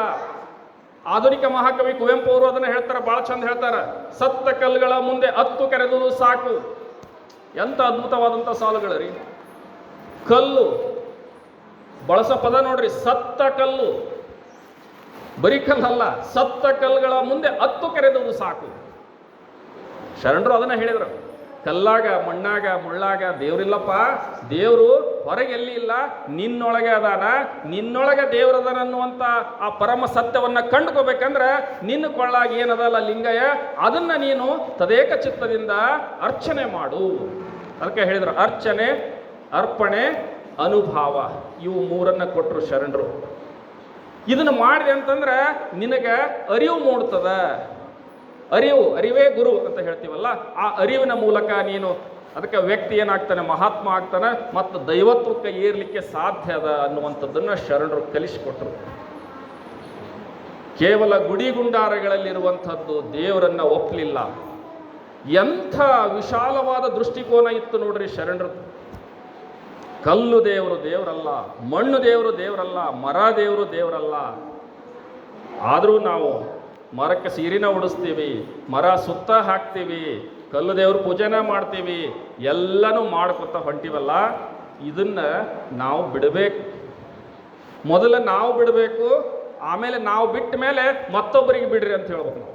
ಆಧುನಿಕ ಮಹಾಕವಿ ಕುವೆಂಪು ಅವರು ಅದನ್ನು ಹೇಳ್ತಾರೆ, ಭಾಳ ಚಂದ ಹೇಳ್ತಾರೆ, ಸತ್ತ ಕಲ್ಲುಗಳ ಮುಂದೆ ಹತ್ತು ಕರೆದುದು ಸಾಕು. ಎಂಥ ಅದ್ಭುತವಾದಂಥ ಸಾಲುಗಳು ರೀ. ಕಲ್ಲು ಬಳಸೋ ಪದ ನೋಡ್ರಿ, ಸತ್ತ ಕಲ್ಲು, ಬರೀ ಕಲ್ಲಲ್ಲ, ಸತ್ತ ಕಲ್ಲುಗಳ ಮುಂದೆ 10 ಕರೆದುದು ಸಾಕು. ಶರಣರು ಅದನ್ನ ಹೇಳಿದರು. ಕಲ್ಲಾಗ, ಮಣ್ಣಾಗ, ಮುಳ್ಳಾಗ ದೇವ್ರಿಲ್ಲಪ್ಪ, ದೇವರು ಹೊರಗೆ ಎಲ್ಲಿ ಇಲ್ಲ, ನಿನ್ನೊಳಗೆ ಅದಾನ, ನಿನ್ನೊಳಗೆ ದೇವ್ರದಾನ ಅನ್ನುವಂಥ ಆ ಪರಮ ಸತ್ಯವನ್ನ ಕಂಡುಕೋಬೇಕಂದ್ರೆ ನಿನ್ನ ಕೊಳ್ಳಾಗಿ ಏನದಲ್ಲ ಲಿಂಗಯ್ಯ, ಅದನ್ನ ನೀನು ತದೇಕ ಚಿತ್ತದಿಂದ ಅರ್ಚನೆ ಮಾಡು. ಅದಕ್ಕೆ ಹೇಳಿದ್ರು, ಅರ್ಚನೆ, ಅರ್ಪಣೆ, ಅನುಭಾವ, ಇವು 3 ಕೊಟ್ಟರು ಶರಣರು. ಇದನ್ನು ಮಾಡಿದೆ ಅಂತಂದ್ರೆ ನಿನಗೆ ಅರಿವು ಮೂಡ್ತದ. ಅರಿವೇ ಗುರು ಅಂತ ಹೇಳ್ತೀವಲ್ಲ, ಆ ಅರಿವಿನ ಮೂಲಕ ನೀನು ಅದಕ್ಕೆ ವ್ಯಕ್ತಿ ಏನಾಗ್ತಾನೆ, ಮಹಾತ್ಮ ಆಗ್ತಾನೆ, ಮತ್ತು ದೈವತ್ವಕ್ಕೆ ಏರ್ಲಿಕ್ಕೆ ಸಾಧ್ಯ ಅದ ಅನ್ನುವಂಥದ್ದನ್ನು ಶರಣರು ಕಲಿಸಿಕೊಟ್ರು. ಕೇವಲ ಗುಡಿ ಗುಂಡಾರಗಳಲ್ಲಿರುವಂಥದ್ದು ದೇವರನ್ನ ಒಪ್ಪಲಿಲ್ಲ. ಎಂಥ ವಿಶಾಲವಾದ ದೃಷ್ಟಿಕೋನ ಇತ್ತು ನೋಡ್ರಿ ಶರಣರು. ಕಲ್ಲು ದೇವರು ದೇವರಲ್ಲ, ಮಣ್ಣು ದೇವರು ದೇವರಲ್ಲ, ಮರ ದೇವರು ದೇವರಲ್ಲ. ಆದರೂ ನಾವು ಮರಕ್ಕೆ ಸೀರಿನ ಉಡಿಸ್ತೀವಿ, ಮರ ಸುತ್ತ ಹಾಕ್ತೀವಿ, ಕಲ್ಲು ದೇವ್ರ ಪೂಜೆನ ಮಾಡ್ತೀವಿ, ಎಲ್ಲನೂ ಮಾಡ್ಕೊತ ಹೊಂಟಿವಲ್ಲ. ಇದನ್ನ ನಾವು ಬಿಡಬೇಕು. ಮೊದಲು ನಾವು ಬಿಡಬೇಕು, ಆಮೇಲೆ ನಾವು ಬಿಟ್ಟ ಮೇಲೆ ಮತ್ತೊಬ್ಬರಿಗೆ ಬಿಡ್ರಿ ಅಂತ ಹೇಳ್ಬೇಕು. ನಾವು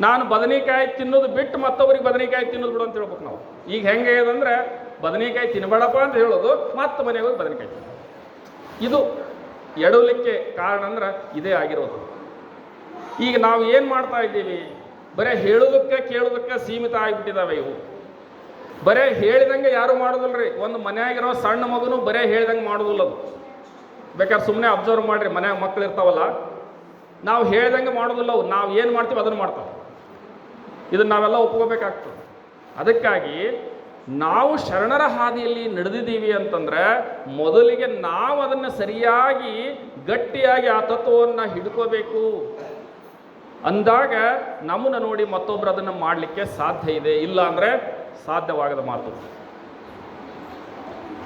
ನಾನು ಬದನೆಕಾಯಿ ತಿನ್ನೋದು ಬಿಟ್ಟು ಮತ್ತೊಬ್ಬರಿಗೆ ಬದನೆಕಾಯಿ ತಿನ್ನೋದು ಬಿಡು ಅಂತ ಹೇಳ್ಬೇಕು ನಾವು. ಈಗ ಹೆಂಗೆ ಅಂದ್ರೆ ಬದನೆಕಾಯಿ ತಿನ್ನಬೇಡಪ್ಪ ಅಂತ ಹೇಳೋದು, ಮತ್ತೆ ಮನೆಗೆ ಹೋಗಿ ಬದನೆಕಾಯಿ ತಿನ್ನೋದು. ಇದು ಎಡವಲಿಕ್ಕೆ ಕಾರಣ ಅಂದ್ರೆ ಇದೇ ಆಗಿರೋದು. ಈಗ ನಾವು ಏನು ಮಾಡ್ತಾ ಇದ್ದೀವಿ, ಬರೀ ಹೇಳೋದಕ್ಕೆ ಕೇಳೋದಕ್ಕೆ ಸೀಮಿತ ಆಗಿಬಿಟ್ಟಿದ್ದಾವೆ ಇವು. ಬರೇ ಹೇಳಿದಂಗೆ ಯಾರು ಮಾಡೋದಿಲ್ಲರಿ. ಒಂದು ಮನೆಯಾಗಿರೋ ಸಣ್ಣ ಮಗನು ಬರೇ ಹೇಳಿದಂಗೆ ಮಾಡೋದಿಲ್ಲ. ಅದು ಬೇಕಾದ್ರೆ ಸುಮ್ಮನೆ ಅಬ್ಸರ್ವ್ ಮಾಡಿರಿ, ಮನ್ಯಾಗ ಮಕ್ಕಳು ಇರ್ತಾವಲ್ಲ, ನಾವು ಹೇಳ್ದಂಗೆ ಮಾಡೋದಿಲ್ಲ ಅವು. ನಾವು ಏನು ಮಾಡ್ತೀವಿ ಅದನ್ನು ಮಾಡ್ತಾವೆ. ಇದನ್ನು ನಾವೆಲ್ಲ ಒಪ್ಕೋಬೇಕಾಗ್ತದೆ. ಅದಕ್ಕಾಗಿ ನಾವು ಶರಣರ ಹಾದಿಯಲ್ಲಿ ನಡೆದಿದ್ದೀವಿ ಅಂತಂದ್ರೆ ಮೊದಲಿಗೆ ನಾವು ಅದನ್ನು ಸರಿಯಾಗಿ ಗಟ್ಟಿಯಾಗಿ ಆ ತತ್ವವನ್ನು ಹಿಡ್ಕೋಬೇಕು. ಅಂದಾಗ ನಮ್ಮನ್ನು ನೋಡಿ ಮತ್ತೊಬ್ಬರು ಅದನ್ನು ಮಾಡಲಿಕ್ಕೆ ಸಾಧ್ಯ ಇದೆ. ಇಲ್ಲ ಅಂದರೆ ಸಾಧ್ಯವಾಗದ ಮಾತು.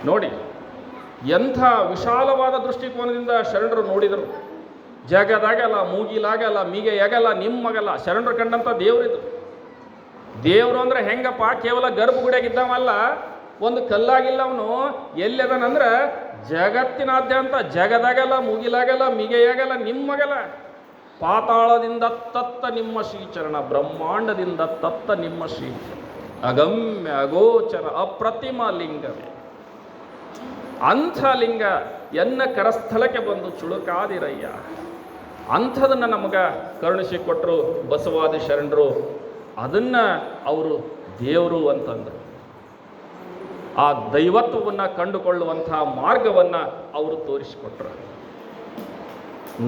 ನೋಡಿ ಎಂಥ ವಿಶಾಲವಾದ ದೃಷ್ಟಿಕೋನದಿಂದ ಶರಣರು ನೋಡಿದರು. ಜಗದಾಗಲ್ಲ, ಮೂಗಿಲಾಗಲ್ಲ, ಮಿಗೆಯಾಗಲ್ಲ, ನಿಮ್ಮಗಲ್ಲ. ಶರಣರು ಕಂಡಂಥ ದೇವರಿದು. ದೇವರು ಅಂದ್ರೆ ಹೆಂಗಪ್ಪ, ಕೇವಲ ಗರ್ಭಗುಡಿಯಾಗಿದ್ದವಲ್ಲ, ಒಂದು ಕಲ್ಲಾಗಿಲ್ಲ. ಅವನು ಎಲ್ಲದನಂದ್ರೆ ಜಗತ್ತಿನಾದ್ಯಂತ, ಜಗದಾಗಲ್ಲ, ಮುಗಿಲಾಗಲ್ಲ, ಮಿಗೆಯಾಗಲ್ಲ, ನಿಮ್ಮಗಲ್ಲ. ಪಾತಾಳದಿಂದ ತತ್ತ ನಿಮ್ಮ ಶ್ರೀಚರಣ, ಬ್ರಹ್ಮಾಂಡದಿಂದ ತತ್ತ ನಿಮ್ಮ ಶ್ರೀಚರಣ, ಅಗಮ್ಯ ಅಗೋಚರ ಅಪ್ರತಿಮ ಲಿಂಗವೇ. ಅಂಥ ಲಿಂಗ ಎನ್ನ ಕರಸ್ಥಳಕ್ಕೆ ಬಂದು ಚುಳುಕಾದಿರಯ್ಯ. ಅಂಥದನ್ನು ನಮಗೆ ಕರುಣಿಸಿಕೊಟ್ಟರು ಬಸವಾದಿ ಶರಣರು. ಅದನ್ನು ಅವರು ದೇವರು ಅಂತಂದರು. ಆ ದೈವತ್ವವನ್ನು ಕಂಡುಕೊಳ್ಳುವಂಥ ಮಾರ್ಗವನ್ನು ಅವರು ತೋರಿಸಿಕೊಟ್ರು.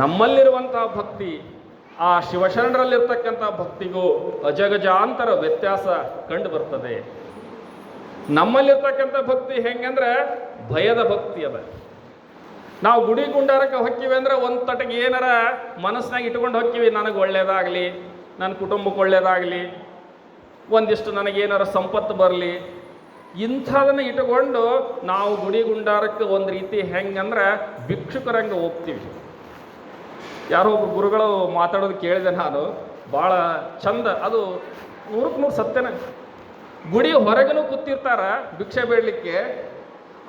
ನಮ್ಮಲ್ಲಿರುವಂತಹ ಭಕ್ತಿ ಆ ಶಿವಶರಣರಲ್ಲಿರ್ತಕ್ಕಂಥ ಭಕ್ತಿಗೂ ಅಜಗಜಾಂತರ ವ್ಯತ್ಯಾಸ ಕಂಡು ಬರ್ತದೆ. ನಮ್ಮಲ್ಲಿರ್ತಕ್ಕಂಥ ಭಕ್ತಿ ಹೆಂಗಂದ್ರೆ ಭಯದ ಭಕ್ತಿ ಅದ. ನಾವು ಗುಡಿ ಗುಂಡಾರಕ್ಕೆ ಹೊಕ್ಕಿವಿ ಅಂದ್ರೆ ಒಂದು ತಟಗೆ ಏನಾರ ಮನಸ್ಸಿನಾಗ ಇಟ್ಕೊಂಡು ಹೊಕ್ಕಿವಿ, ನನಗೆ ಒಳ್ಳೇದಾಗಲಿ, ನನ್ನ ಕುಟುಂಬಕ್ಕೆ ಒಳ್ಳೇದಾಗಲಿ, ಒಂದಿಷ್ಟು ನನಗೇನಾರ ಸಂಪತ್ತು ಬರಲಿ, ಇಂಥದನ್ನು ಇಟ್ಟುಕೊಂಡು ನಾವು ಗುಡಿ ಗುಂಡಾರಕ್ಕೆ ಒಂದು ರೀತಿ ಹೆಂಗಂದ್ರೆ ಭಿಕ್ಷುಕರಂಗೆ ಹೋಗ್ತೀವಿ. ಯಾರೋ ಒಬ್ಬರು ಗುರುಗಳು ಮಾತಾಡೋದು ಕೇಳಿದೆ ನಾನು, ಭಾಳ ಚಂದ. ಅದು 100% ಸತ್ಯನೇ. ಗುಡಿ ಹೊರಗನೂ ಕೂತಿರ್ತಾರ ಭಿಕ್ಷೆ ಬೇಡಲಿಕ್ಕೆ.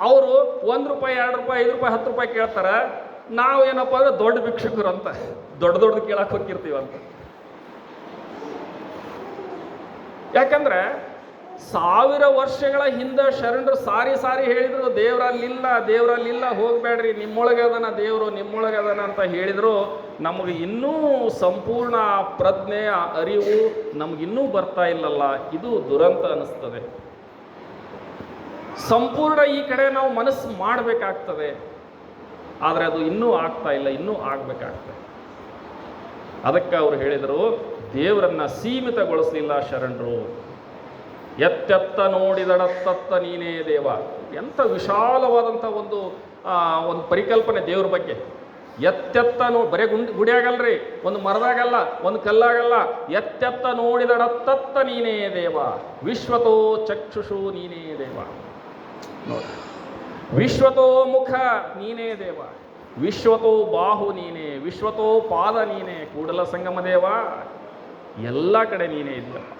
ಅವರು ₹1, ₹2, ₹5, ₹10 ಕೇಳ್ತಾರೆ. ನಾವು ಏನಪ್ಪ ಅಂದ್ರೆ ದೊಡ್ಡ ಭಿಕ್ಷುಕರು ಅಂತ ದೊಡ್ಡ ಕೇಳಕ್ಕೆ ಹೋಗಿರ್ತೀವಂತ. ಯಾಕಂದ್ರೆ 1000 ವರ್ಷಗಳ ಹಿಂದೆ ಶರಣರು ಸಾರಿ ಹೇಳಿದ್ರು, ದೇವರಲ್ಲಿಲ್ಲ, ಹೋಗಬೇಡ್ರಿ, ನಿಮ್ಮೊಳಗದನ ದೇವರು, ನಿಮ್ಮೊಳಗದನ ಅಂತ ಹೇಳಿದ್ರು. ನಮಗೆ ಇನ್ನೂ ಸಂಪೂರ್ಣ ಪ್ರಜ್ಞೆ, ಅರಿವು ನಮಗಿನ್ನೂ ಬರ್ತಾ ಇಲ್ಲಲ್ಲ, ಇದು ದುರಂತ ಅನ್ನಿಸ್ತದೆ. ಸಂಪೂರ್ಣ ಈ ಕಡೆ ನಾವು ಮನಸ್ಸು ಮಾಡಬೇಕಾಗ್ತದೆ, ಆದರೆ ಅದು ಇನ್ನೂ ಆಗ್ತಾ ಇಲ್ಲ, ಇನ್ನೂ ಆಗಬೇಕಾಗ್ತದೆ. ಅದಕ್ಕೆ ಅವರು ಹೇಳಿದರು, ದೇವರನ್ನ ಸೀಮಿತಗೊಳಿಸಲಿಲ್ಲ ಶರಣರು. ಎತ್ತೆತ್ತ ನೋಡಿದಡತ್ತತ್ತ ನೀನೇ ದೇವ. ಎಂಥ ವಿಶಾಲವಾದಂಥ ಒಂದು ಪರಿಕಲ್ಪನೆ ದೇವ್ರ ಬಗ್ಗೆ. ಎತ್ತೆತ್ತ ಬರೇ ಗುಡಿ ಆಗಲ್ರಿ, ಒಂದು ಮರದಾಗಲ್ಲ, ಒಂದು ಕಲ್ಲಾಗಲ್ಲ. ಎತ್ತೆತ್ತ ನೋಡಿದಡತ್ತತ್ತ ನೀನೇ ದೇವ, ವಿಶ್ವತೋ ಚಕ್ಷುಷು ನೀನೇ ದೇವ. ನೋಡಿ, ವಿಶ್ವತೋ ಮುಖ ನೀನೇ ದೇವ, ವಿಶ್ವತೋ ಬಾಹು ನೀನೇ, ವಿಶ್ವತೋ ಪಾದ ನೀನೇ, ಕೂಡಲ ಸಂಗಮ ದೇವ, ಎಲ್ಲ ಕಡೆ ನೀನೇ ಇದೆಯಪ್ಪ.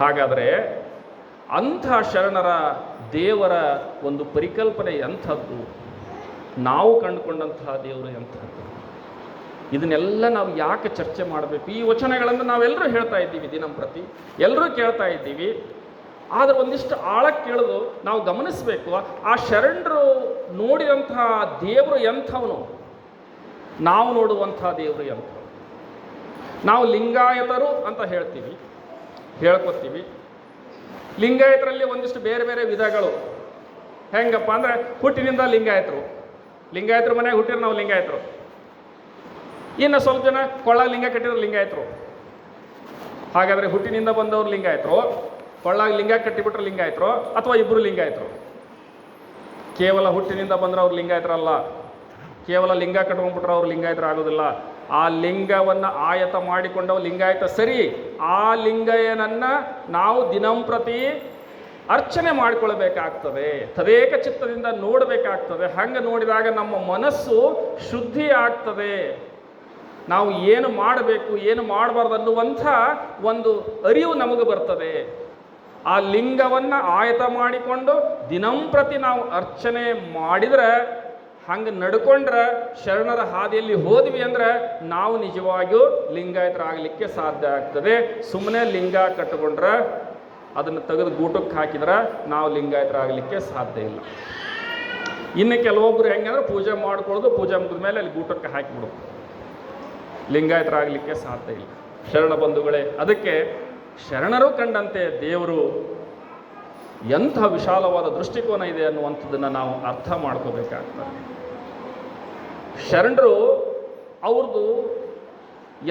ಹಾಗಾದರೆ ಅಂಥ ಶರಣರ ದೇವರ ಒಂದು ಪರಿಕಲ್ಪನೆ ಎಂಥದ್ದು, ನಾವು ಕಂಡುಕೊಂಡಂತಹ ದೇವರು ಎಂಥದ್ದು, ಇದನ್ನೆಲ್ಲ ನಾವು ಯಾಕೆ ಚರ್ಚೆ ಮಾಡಬೇಕು? ಈ ವಚನಗಳನ್ನು ನಾವೆಲ್ಲರೂ ಹೇಳ್ತಾ ಇದ್ದೀವಿ, ದಿನಂಪ್ರತಿ ಎಲ್ಲರೂ ಕೇಳ್ತಾ ಇದ್ದೀವಿ. ಆದರೆ ಒಂದಿಷ್ಟು ಆಳಕ್ಕೆ ಕೇಳೋದು ನಾವು ಗಮನಿಸಬೇಕು. ಆ ಶರಣರು ನೋಡಿದಂತಹ ದೇವರು ಎಂಥವನು, ನಾವು ನೋಡುವಂಥ ದೇವರು ಎಂಥವನು. ನಾವು ಲಿಂಗಾಯತರು ಅಂತ ಹೇಳ್ಕೊತೀವಿ. ಲಿಂಗಾಯತರಲ್ಲಿ ಒಂದಿಷ್ಟು ಬೇರೆ ಬೇರೆ ವಿಧಗಳು. ಹೆಂಗಪ್ಪ ಅಂದರೆ ಹುಟ್ಟಿನಿಂದ ಲಿಂಗಾಯತರು ಮನೆಯಾಗ ಹುಟ್ಟಿದ್ರೆ ನಾವು ಲಿಂಗಾಯತರು. ಇನ್ನು ಸ್ವಲ್ಪ ಜನ ಕೊಳ್ಳ ಲಿಂಗ ಕಟ್ಟಿದ್ರು ಲಿಂಗಾಯತರು. ಹಾಗಾದರೆ ಹುಟ್ಟಿನಿಂದ ಬಂದವರು ಲಿಂಗಾಯತರು, ಕೊಳ್ಳಾಗ ಲಿಂಗ ಕಟ್ಟಿಬಿಟ್ರೆ ಲಿಂಗಾಯತರು, ಅಥವಾ ಇಬ್ಬರು ಲಿಂಗಾಯತರು? ಕೇವಲ ಹುಟ್ಟಿನಿಂದ ಬಂದ್ರೆ ಅವ್ರು ಲಿಂಗಾಯತರಲ್ಲ. ಕೇವಲ ಲಿಂಗ ಕಟ್ಕೊಂಡ್ಬಿಟ್ರೆ ಅವ್ರು ಲಿಂಗಾಯತರು ಆಗೋದಿಲ್ಲ. ಆ ಲಿಂಗವನ್ನು ಆಯತ ಮಾಡಿಕೊಂಡವು ಲಿಂಗಾಯತ ಸರಿ. ಆ ಲಿಂಗಯನನ್ನು ನಾವು ದಿನಂಪ್ರತಿ ಅರ್ಚನೆ ಮಾಡಿಕೊಳ್ಬೇಕಾಗ್ತದೆ, ತದೇಕ ಚಿತ್ತದಿಂದ ನೋಡಬೇಕಾಗ್ತದೆ. ಹಂಗೆ ನೋಡಿದಾಗ ನಮ್ಮ ಮನಸ್ಸು ಶುದ್ಧಿ ಆಗ್ತದೆ. ನಾವು ಏನು ಮಾಡಬೇಕು, ಏನು ಮಾಡಬಾರ್ದು ಅನ್ನುವಂಥ ಒಂದು ಅರಿವು ನಮಗೆ ಬರ್ತದೆ. ಆ ಲಿಂಗವನ್ನು ಆಯತ ಮಾಡಿಕೊಂಡು ದಿನಂಪ್ರತಿ ನಾವು ಅರ್ಚನೆ ಮಾಡಿದರೆ, ಹಂಗೆ ನಡ್ಕೊಂಡ್ರೆ, ಶರಣರ ಹಾದಿಯಲ್ಲಿ ಹೋದ್ವಿ ಅಂದ್ರೆ ನಾವು ನಿಜವಾಗಿಯೂ ಲಿಂಗಾಯತರಾಗಲಿಕ್ಕೆ ಸಾಧ್ಯ ಆಗ್ತದೆ. ಸುಮ್ಮನೆ ಲಿಂಗ ಕಟ್ಟಿಕೊಂಡ್ರೆ, ಅದನ್ನು ತೆಗೆದು ಗೂಟಕ್ಕೆ ಹಾಕಿದ್ರೆ ನಾವು ಲಿಂಗಾಯತರಾಗಲಿಕ್ಕೆ ಸಾಧ್ಯ ಇಲ್ಲ. ಇನ್ನು ಕೆಲವೊಬ್ಬರು ಹೆಂಗಂದ್ರೆ ಪೂಜೆ ಮಾಡ್ಕೊಳ್ಳೋದು, ಪೂಜೆ ಮುಗಿದ ಮೇಲೆ ಅಲ್ಲಿ ಗೂಟಕ್ಕೆ ಹಾಕಿಬಿಡೋದು, ಲಿಂಗಾಯತರಾಗಲಿಕ್ಕೆ ಸಾಧ್ಯ ಇಲ್ಲ. ಶರಣ ಬಂಧುಗಳೇ, ಅದಕ್ಕೆ ಶರಣರು ಕಂಡಂತೆ ದೇವರು ಎಂಥ ವಿಶಾಲವಾದ ದೃಷ್ಟಿಕೋನ ಇದೆ ಅನ್ನುವಂಥದ್ದನ್ನು ನಾವು ಅರ್ಥ ಮಾಡ್ಕೋಬೇಕಾಗ್ತದೆ. ಶರಣರು ಅವ್ರದ್ದು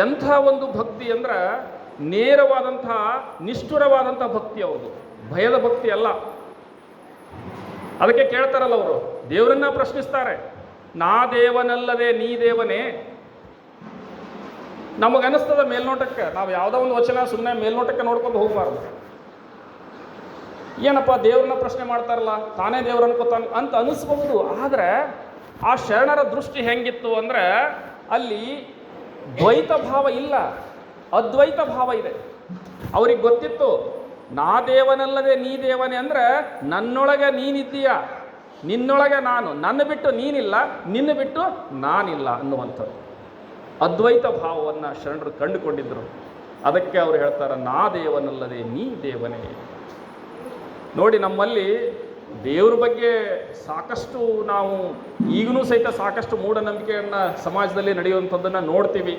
ಎಂಥ ಒಂದು ಭಕ್ತಿ ಅಂದ್ರೆ ನೇರವಾದಂಥ, ನಿಷ್ಠುರವಾದಂಥ ಭಕ್ತಿ ಅವ್ರದ್ದು, ಭಯದ ಭಕ್ತಿ ಅಲ್ಲ. ಅದಕ್ಕೆ ಕೇಳ್ತಾರಲ್ಲ ಅವರು, ದೇವರನ್ನ ಪ್ರಶ್ನಿಸ್ತಾರೆ, ನಾ ದೇವನಲ್ಲದೆ ನೀ ದೇವನೇ. ನಮಗನಿಸ್ತದ ಮೇಲ್ನೋಟಕ್ಕೆ, ನಾವು ಯಾವುದೋ ಒಂದು ವಚನ ಸುಮ್ಮನೆ ಮೇಲ್ನೋಟಕ್ಕೆ ನೋಡ್ಕೊಂಡು ಹೋಗಬಾರ್ದು. ಏನಪ್ಪ ದೇವ್ರನ್ನ ಪ್ರಶ್ನೆ ಮಾಡ್ತಾರಲ್ಲ, ತಾನೇ ದೇವ್ರ ಅನ್ಕೋತಾನೆ ಅಂತ ಅನಿಸ್ಬಹುದು. ಆದರೆ ಆ ಶರಣರ ದೃಷ್ಟಿ ಹೆಂಗಿತ್ತು ಅಂದರೆ, ಅಲ್ಲಿ ದ್ವೈತ ಭಾವ ಇಲ್ಲ, ಅದ್ವೈತ ಭಾವ ಇದೆ. ಅವ್ರಿಗೆ ಗೊತ್ತಿತ್ತು, ನಾ ದೇವನಲ್ಲದೆ ನೀ ದೇವನೇ ಅಂದರೆ ನನ್ನೊಳಗೆ ನೀನಿದ್ದೀಯ, ನಿನ್ನೊಳಗೆ ನಾನು, ನನ್ನ ಬಿಟ್ಟು ನೀನಿಲ್ಲ, ನಿನ್ನ ಬಿಟ್ಟು ನಾನಿಲ್ಲ ಅನ್ನುವಂಥದ್ದು ಅದ್ವೈತ ಭಾವವನ್ನು ಶರಣರು ಕಂಡುಕೊಂಡಿದ್ದರು. ಅದಕ್ಕೆ ಅವರು ಹೇಳ್ತಾರೆ, ನಾ ದೇವನಲ್ಲದೆ ನೀ ದೇವನೇ. ನೋಡಿ, ನಮ್ಮಲ್ಲಿ ದೇವ್ರ ಬಗ್ಗೆ ಸಾಕಷ್ಟು ನಾವು ಈಗಲೂ ಸಹಿತ ಸಾಕಷ್ಟು ಮೂಢನಂಬಿಕೆಯನ್ನು ಸಮಾಜದಲ್ಲಿ ನಡೆಯುವಂಥದ್ದನ್ನು ನೋಡ್ತೀವಿ.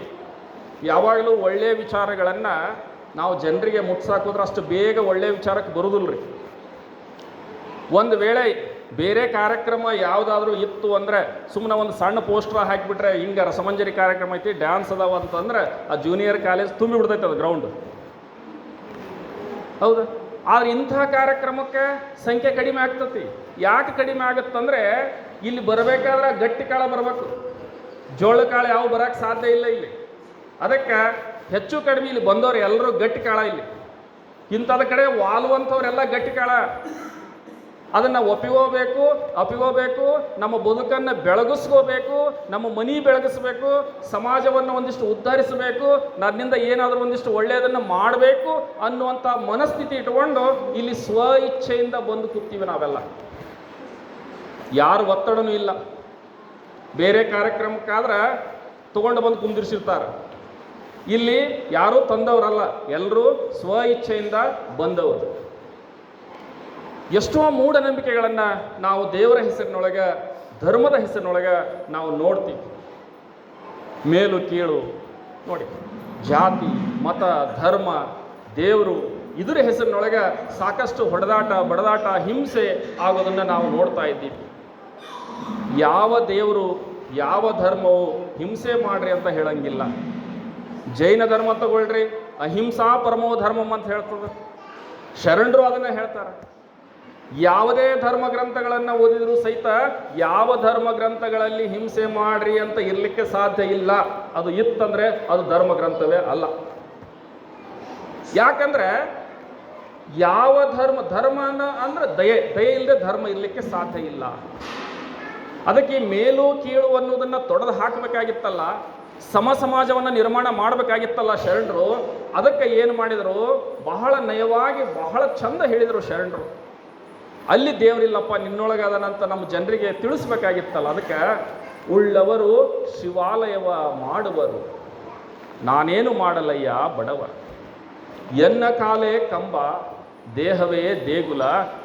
ಯಾವಾಗಲೂ ಒಳ್ಳೆಯ ವಿಚಾರಗಳನ್ನು ನಾವು ಜನರಿಗೆ ಮುಟ್ಸಾಕೋದ್ರೆ ಅಷ್ಟು ಬೇಗ ಒಳ್ಳೆಯ ವಿಚಾರಕ್ಕೆ ಬರೋದಿಲ್ಲ ರೀ. ಒಂದು ವೇಳೆ ಬೇರೆ ಕಾರ್ಯಕ್ರಮ ಯಾವುದಾದ್ರೂ ಇತ್ತು ಅಂದರೆ ಸುಮ್ಮನೆ ಒಂದು ಸಣ್ಣ ಪೋಸ್ಟರ್ ಹಾಕಿಬಿಟ್ರೆ ಹಿಂಗೆ ರಸಮಂಜರಿ ಕಾರ್ಯಕ್ರಮ ಐತಿ, ಡ್ಯಾನ್ಸ್ ಅದಾವ ಅಂತಂದ್ರೆ ಆ ಜೂನಿಯರ್ ಕಾಲೇಜ್ ತುಂಬಿ ಬಿಡ್ತೈತೆ ಅದು ಗ್ರೌಂಡ್. ಹೌದಾ? ಆದ್ರೆ ಇಂಥ ಕಾರ್ಯಕ್ರಮಕ್ಕೆ ಸಂಖ್ಯೆ ಕಡಿಮೆ ಆಗ್ತತಿ. ಯಾಕೆ ಕಡಿಮೆ ಆಗುತ್ತಂದ್ರೆ ಇಲ್ಲಿ ಬರಬೇಕಾದ್ರೆ ಗಟ್ಟಿ ಕಾಳ ಬರಬೇಕು, ಜೋಳ ಕಾಳು ಯಾವ ಬರೋಕ್ಕೆ ಸಾಧ್ಯ ಇಲ್ಲ ಇಲ್ಲಿ. ಅದಕ್ಕೆ ಹೆಚ್ಚು ಕಡಿಮೆ ಇಲ್ಲಿ ಬಂದವರು ಎಲ್ಲರೂ ಗಟ್ಟಿ ಕಾಳ. ಇಲ್ಲಿ ಇಂಥದ ಕಡೆ ವಾಲುವಂಥವ್ರೆಲ್ಲ ಗಟ್ಟಿ ಕಾಳ. ಅದನ್ನು ಅಪಿಗೋಬೇಕು, ನಮ್ಮ ಬದುಕನ್ನು ಬೆಳಗಿಸ್ಕೋಬೇಕು, ನಮ್ಮ ಮನೆ ಬೆಳಗಿಸ್ಬೇಕು, ಸಮಾಜವನ್ನು ಒಂದಿಷ್ಟು ಉದ್ಧರಿಸಬೇಕು, ನನ್ನಿಂದ ಏನಾದರೂ ಒಂದಿಷ್ಟು ಒಳ್ಳೆಯದನ್ನು ಮಾಡಬೇಕು ಅನ್ನುವಂಥ ಮನಸ್ಥಿತಿ ಇಟ್ಕೊಂಡು ಇಲ್ಲಿ ಸ್ವ ಇಚ್ಛೆಯಿಂದ ಬಂದು ಕೂತೀವಿ ನಾವೆಲ್ಲ. ಯಾರು ಒತ್ತಡನೂ ಇಲ್ಲ. ಬೇರೆ ಕಾರ್ಯಕ್ರಮಕ್ಕಾದ್ರೆ ತಗೊಂಡು ಬಂದು ಕುಂದಿರ್ಸಿರ್ತಾರೆ. ಇಲ್ಲಿ ಯಾರೂ ತಂದವರಲ್ಲ, ಎಲ್ಲರೂ ಸ್ವ ಇಚ್ಛೆಯಿಂದ ಬಂದವರು. ಎಷ್ಟೋ ಮೂಢನಂಬಿಕೆಗಳನ್ನು ನಾವು ದೇವರ ಹೆಸರಿನೊಳಗೆ, ಧರ್ಮದ ಹೆಸರಿನೊಳಗೆ ನಾವು ನೋಡ್ತೀವಿ. ಮೇಲು ಕೀಳು ನೋಡಿ, ಜಾತಿ, ಮತ, ಧರ್ಮ, ದೇವರು, ಇದರ ಹೆಸರಿನೊಳಗೆ ಸಾಕಷ್ಟು ಹೊಡೆದಾಟ, ಬಡದಾಟ, ಹಿಂಸೆ ಆಗೋದನ್ನು ನಾವು ನೋಡ್ತಾ ಇದ್ದೀವಿ. ಯಾವ ದೇವರು, ಯಾವ ಧರ್ಮವು ಹಿಂಸೆ ಮಾಡ್ರಿ ಅಂತ ಹೇಳಂಗಿಲ್ಲ. ಜೈನ ಧರ್ಮ ತಗೊಳ್ರಿ, ಅಹಿಂಸಾ ಪರಮೋ ಧರ್ಮಂ ಅಂತ ಹೇಳ್ತದೆ. ಶರಣರು ಅದನ್ನು ಹೇಳ್ತಾರೆ. ಯಾವುದೇ ಧರ್ಮ ಗ್ರಂಥಗಳನ್ನು ಓದಿದರೂ ಸಹಿತ ಯಾವ ಧರ್ಮ ಗ್ರಂಥಗಳಲ್ಲಿ ಹಿಂಸೆ ಮಾಡ್ರಿ ಅಂತ ಇರಲಿಕ್ಕೆ ಸಾಧ್ಯ ಇಲ್ಲ. ಅದು ಇತ್ತಂದ್ರೆ ಅದು ಧರ್ಮ ಗ್ರಂಥವೇ ಅಲ್ಲ. ಯಾಕಂದ್ರೆ ಯಾವ ಧರ್ಮ ಅಂದ್ರೆ ದಯೆ ಇಲ್ಲದೆ ಧರ್ಮ ಇರಲಿಕ್ಕೆ ಸಾಧ್ಯ ಇಲ್ಲ. ಅದಕ್ಕೆ ಮೇಲು ಕೀಳು ಅನ್ನೋದನ್ನ ತೊಡೆದು ಹಾಕಬೇಕಾಗಿತ್ತಲ್ಲ, ಸಮಾಜವನ್ನು ನಿರ್ಮಾಣ ಮಾಡಬೇಕಾಗಿತ್ತಲ್ಲ ಶರಣರು. ಅದಕ್ಕೆ ಏನು ಮಾಡಿದರು? ಬಹಳ ನಯವಾಗಿ, ಬಹಳ ಚಂದ ಹೇಳಿದರು ಶರಣರು. ಅಲ್ಲಿ ದೇವರಿಲ್ಲಪ್ಪ ನಿನ್ನೊಳಗದನಂತ ನಮ್ಮ ಜನರಿಗೆ ತಿಳಿಸ್ಬೇಕಾಗಿತ್ತಲ್ಲ. ಅದಕ್ಕೆ ಉಳ್ಳವರು ಶಿವಾಲಯವ ಮಾಡುವರು, ನಾನೇನು ಮಾಡಲಯ್ಯ ಬಡವ. ಎನ್ನ ಕಾಲೇ ಕಂಬ, ದೇಹವೇ ದೇಗುಲ,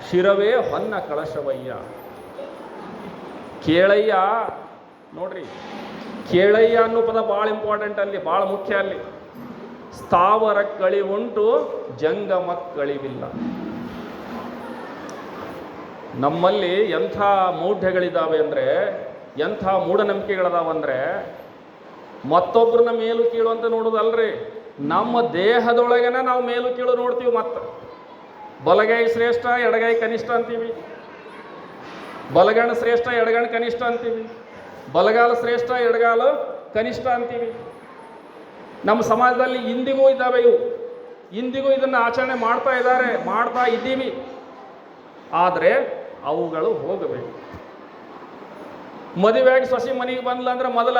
ಶಿರವೇ ಹೊನ್ನ ಕಳಶವಯ್ಯ. ಕೇಳಯ್ಯ ನೋಡ್ರಿ, ಕೇಳಯ್ಯ ಅನ್ನೋ ಪದ ಭಾಳ ಇಂಪಾರ್ಟೆಂಟ್, ಅಲ್ಲಿ ಭಾಳ ಮುಖ್ಯ. ಅಲ್ಲಿ ಸ್ಥಾವರ ಕಳಿವುಂಟು, ಜಂಗಮ ಕಳಿವಿಲ್ಲ. ನಮ್ಮಲ್ಲಿ ಎಂಥ ಮೌಢ್ಯಗಳಿದ್ದಾವೆ ಅಂದರೆ, ಎಂಥ ಮೂಢನಂಬಿಕೆಗಳಿದಾವಂದರೆ, ಮತ್ತೊಬ್ಬರನ್ನ ಮೇಲು ಕೀಳು ಅಂತ ನೋಡೋದಲ್ರಿ, ನಮ್ಮ ದೇಹದೊಳಗೇನೆ ನಾವು ಮೇಲು ಕೀಳು ನೋಡ್ತೀವಿ. ಮತ್ತೆ ಬಲಗೈ ಶ್ರೇಷ್ಠ, ಎಡಗೈ ಕನಿಷ್ಠ ಅಂತೀವಿ. ಬಲಗಣ್ಣು ಶ್ರೇಷ್ಠ, ಎಡಗಣ್ಣು ಕನಿಷ್ಠ ಅಂತೀವಿ. ಬಲಗಾಲ ಶ್ರೇಷ್ಠ, ಎಡಗಾಲು ಕನಿಷ್ಠ ಅಂತೀವಿ. ನಮ್ಮ ಸಮಾಜದಲ್ಲಿ ಇಂದಿಗೂ ಇದ್ದಾವೆ ಇವು. ಇಂದಿಗೂ ಇದನ್ನು ಆಚರಣೆ ಮಾಡ್ತಾ ಇದ್ದೀವಿ. ಆದರೆ ಅವುಗಳು ಹೋಗಬೇಕು. ಮದುವೆಯಾಗಿ ಸೊಸಿ ಮನೆಗೆ ಬಂದ್ಲ ಅಂದ್ರೆ ಮೊದಲ